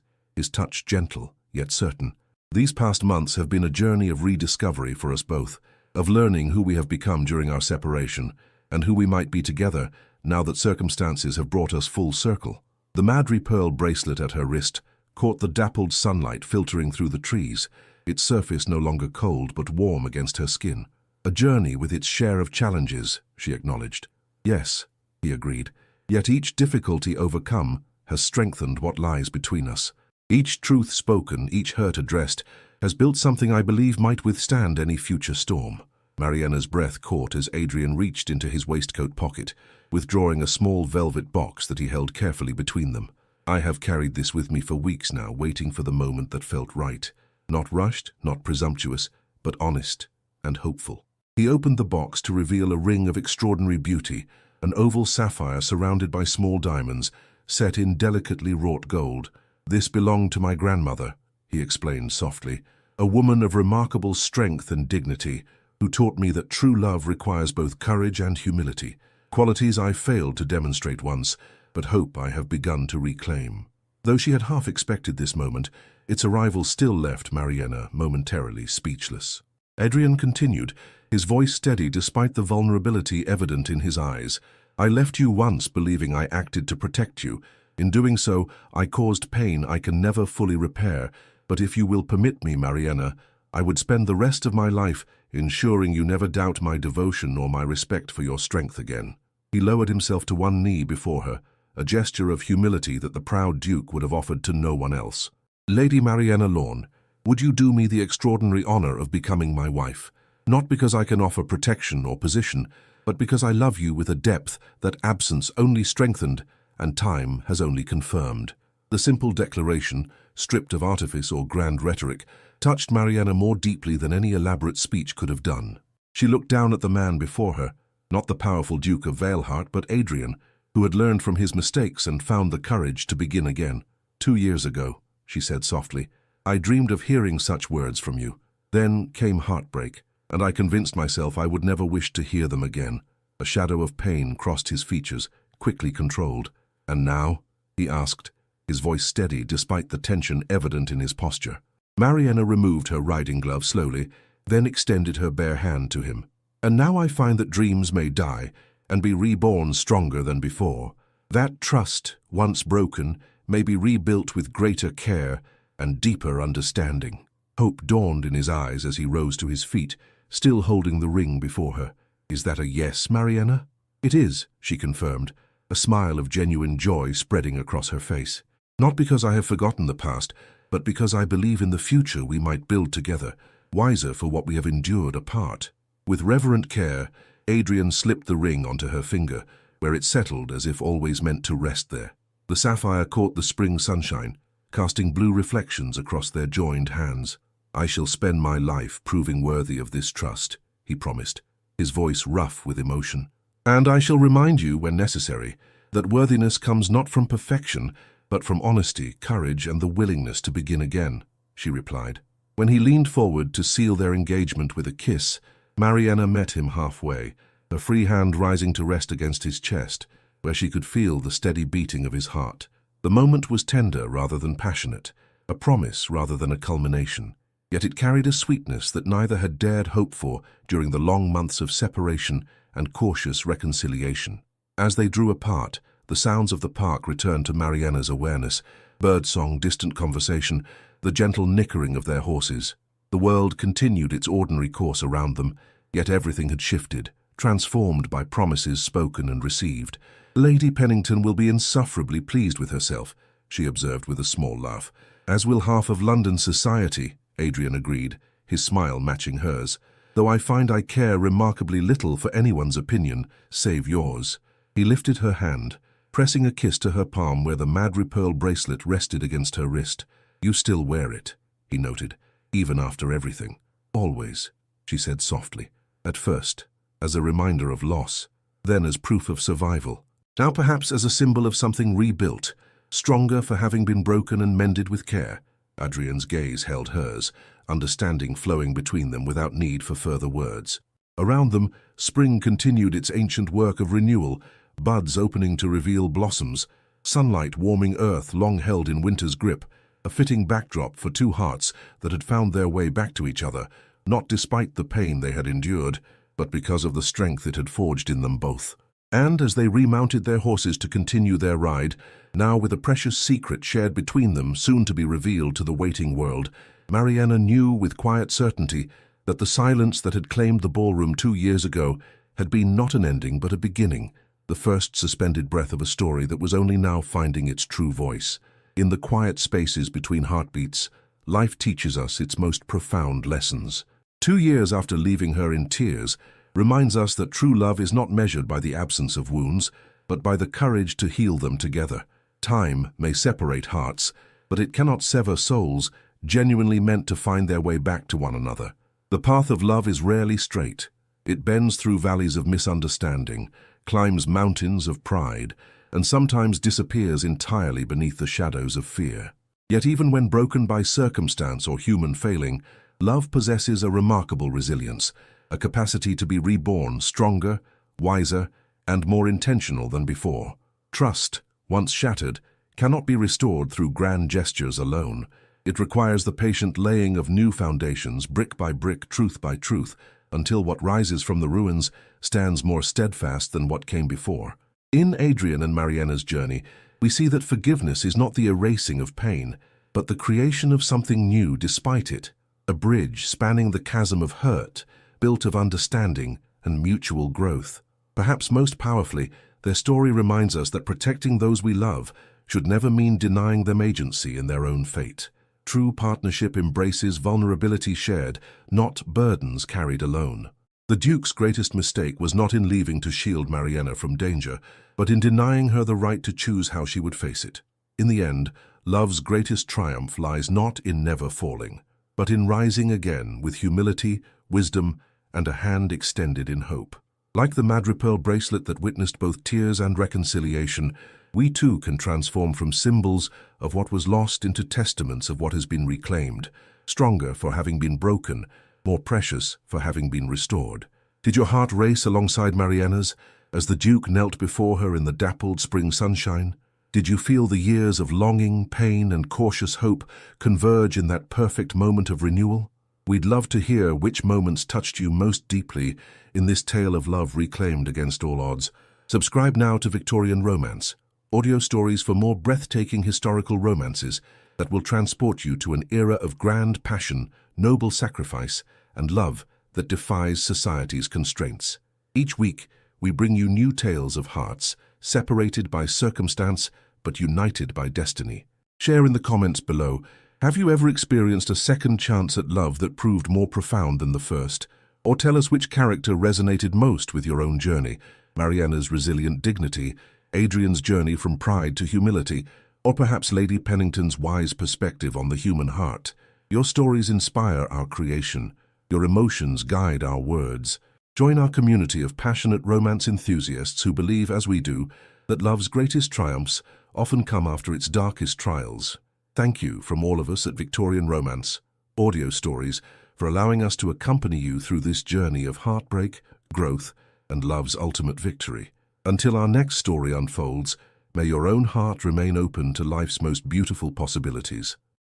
[SPEAKER 1] touch gentle, yet certain. "These past months have been a journey of rediscovery for us both, of learning who we have become during our separation, and who we might be together now that circumstances have brought us full circle." The madre-pearl bracelet at her wrist caught the dappled sunlight filtering through the trees, its surface no longer cold but warm against her skin. "A journey with its share of challenges," she acknowledged. "Yes," he agreed, "yet each difficulty overcome has strengthened what lies between us. Each truth spoken, each hurt addressed, has built something I believe might withstand any future storm." Mariana's breath caught as Adrian reached into his waistcoat pocket, withdrawing a small velvet box that he held carefully between them. "I have carried this with me for weeks now, waiting for the moment that felt right. Not rushed, not presumptuous, but honest and hopeful." He opened the box to reveal a ring of extraordinary beauty, an oval sapphire surrounded by small diamonds, set in delicately wrought gold. "This belonged to my grandmother," he explained softly, "a woman of remarkable strength and dignity, who taught me that true love requires both courage and humility, qualities I failed to demonstrate once, but hope I have begun to reclaim." Though she had half expected this moment, its arrival still left Mariana momentarily speechless. Adrian continued, his voice steady despite the vulnerability evident in his eyes. "I left you once believing I acted to protect you. In doing so, I caused pain I can never fully repair, but if you will permit me, Mariana, I would spend the rest of my life ensuring you never doubt my devotion or my respect for your strength again." He lowered himself to one knee before her, a gesture of humility that the proud Duke would have offered to no one else. "Lady Mariana Lorne, Would you do me the extraordinary honor of becoming my wife? Not because I can offer protection or position, but because I love you with a depth that absence only strengthened and time has only confirmed." The simple declaration, stripped of artifice or grand rhetoric, touched Mariana more deeply than any elaborate speech could have done. She looked down at the man before her, not the powerful Duke of Valeheart, but Adrian, who had learned from his mistakes and found the courage to begin again. 2 years ago," she said softly, "I dreamed of hearing such words from you. Then came heartbreak, and I convinced myself I would never wish to hear them again." A shadow of pain crossed his features, quickly controlled. "And now?" he asked, his voice steady despite the tension evident in his posture. Mariana removed her riding glove slowly, then extended her bare hand to him. "And now I find that dreams may die and be reborn stronger than before. That trust, once broken, may be rebuilt with greater care and deeper understanding." Hope dawned in his eyes as he rose to his feet, still holding the ring before her. "Is that a yes, Mariana?" "It is," she confirmed, a smile of genuine joy spreading across her face. "Not because I have forgotten the past, but because I believe in the future we might build together, wiser for what we have endured apart." With reverent care, Adrian slipped the ring onto her finger, where it settled as if always meant to rest there. The sapphire caught the spring sunshine, casting blue reflections across their joined hands. "I shall spend my life proving worthy of this trust," he promised, his voice rough with emotion. "And I shall remind you, when necessary, that worthiness comes not from perfection, but from honesty, courage, and the willingness to begin again," she replied. When he leaned forward to seal their engagement with a kiss, Mariana met him halfway, her free hand rising to rest against his chest, where she could feel the steady beating of his heart. The moment was tender rather than passionate, a promise rather than a culmination. Yet it carried a sweetness that neither had dared hope for during the long months of separation and cautious reconciliation. As they drew apart, the sounds of the park returned to Mariana's awareness: birdsong, distant conversation, the gentle nickering of their horses. The world continued its ordinary course around them, yet everything had shifted, transformed by promises spoken and received. "Lady Pennington will be insufferably pleased with herself," she observed with a small laugh. "As will half of London society," Adrian agreed, his smile matching hers, "though I find I care remarkably little for anyone's opinion, save yours." He lifted her hand, pressing a kiss to her palm where the madre-pearl bracelet rested against her wrist. "You still wear it," he noted, "even after everything." "Always," she said softly, "at first, as a reminder of loss, then as proof of survival. Now perhaps as a symbol of something rebuilt, stronger for having been broken and mended with care." Adrian's gaze held hers, understanding flowing between them without need for further words. Around them, spring continued its ancient work of renewal, buds opening to reveal blossoms, sunlight warming earth long held in winter's grip, a fitting backdrop for two hearts that had found their way back to each other, not despite the pain they had endured, but because of the strength it had forged in them both. And as they remounted their horses to continue their ride, now with a precious secret shared between them soon to be revealed to the waiting world, Mariana knew with quiet certainty that the silence that had claimed the ballroom 2 years ago had been not an ending but a beginning, the first suspended breath of a story that was only now finding its true voice. In the quiet spaces between heartbeats, life teaches us its most profound lessons. 2 years after leaving her in tears, reminds us that true love is not measured by the absence of wounds, but by the courage to heal them together. Time may separate hearts, but it cannot sever souls genuinely meant to find their way back to one another. The path of love is rarely straight. It bends through valleys of misunderstanding, climbs mountains of pride, and sometimes disappears entirely beneath the shadows of fear. Yet even when broken by circumstance or human failing, love possesses a remarkable resilience, a capacity to be reborn stronger, wiser, and more intentional than before. Trust, once shattered, cannot be restored through grand gestures alone. It requires the patient laying of new foundations, brick by brick, truth by truth, until what rises from the ruins stands more steadfast than what came before. In Adrian and Mariana's journey, we see that forgiveness is not the erasing of pain, but the creation of something new despite it, a bridge spanning the chasm of hurt, built of understanding and mutual growth. Perhaps most powerfully, their story reminds us that protecting those we love should never mean denying them agency in their own fate. True partnership embraces vulnerability shared, not burdens carried alone. The Duke's greatest mistake was not in leaving to shield Mariana from danger, but in denying her the right to choose how she would face it. In the end, love's greatest triumph lies not in never falling, but in rising again with humility, wisdom, and a hand extended in hope. Like the madripearl bracelet that witnessed both tears and reconciliation, we too can transform from symbols of what was lost into testaments of what has been reclaimed, stronger for having been broken, more precious for having been restored. Did your heart race alongside Mariana's as the Duke knelt before her in the dappled spring sunshine? Did you feel the years of longing, pain, and cautious hope converge in that perfect moment of renewal? We'd love to hear which moments touched you most deeply in this tale of love reclaimed against all odds. Subscribe now to Victorian Romance, audio stories for more breathtaking historical romances that will transport you to an era of grand passion, noble sacrifice, and love that defies society's constraints. Each week, we bring you new tales of hearts, separated by circumstance but united by destiny. Share in the comments below, have you ever experienced a second chance at love that proved more profound than the first? Or tell us which character resonated most with your own journey, Mariana's resilient dignity, Adrian's journey from pride to humility, or perhaps Lady Pennington's wise perspective on the human heart. Your stories inspire our creation. Your emotions guide our words. Join our community of passionate romance enthusiasts who believe, as we do, that love's greatest triumphs often come after its darkest trials. Thank you from all of us at Victorian Romance, audio stories, for allowing us to accompany you through this journey of heartbreak, growth, and love's ultimate victory. Until our next story unfolds, may your own heart remain open to life's most beautiful possibilities.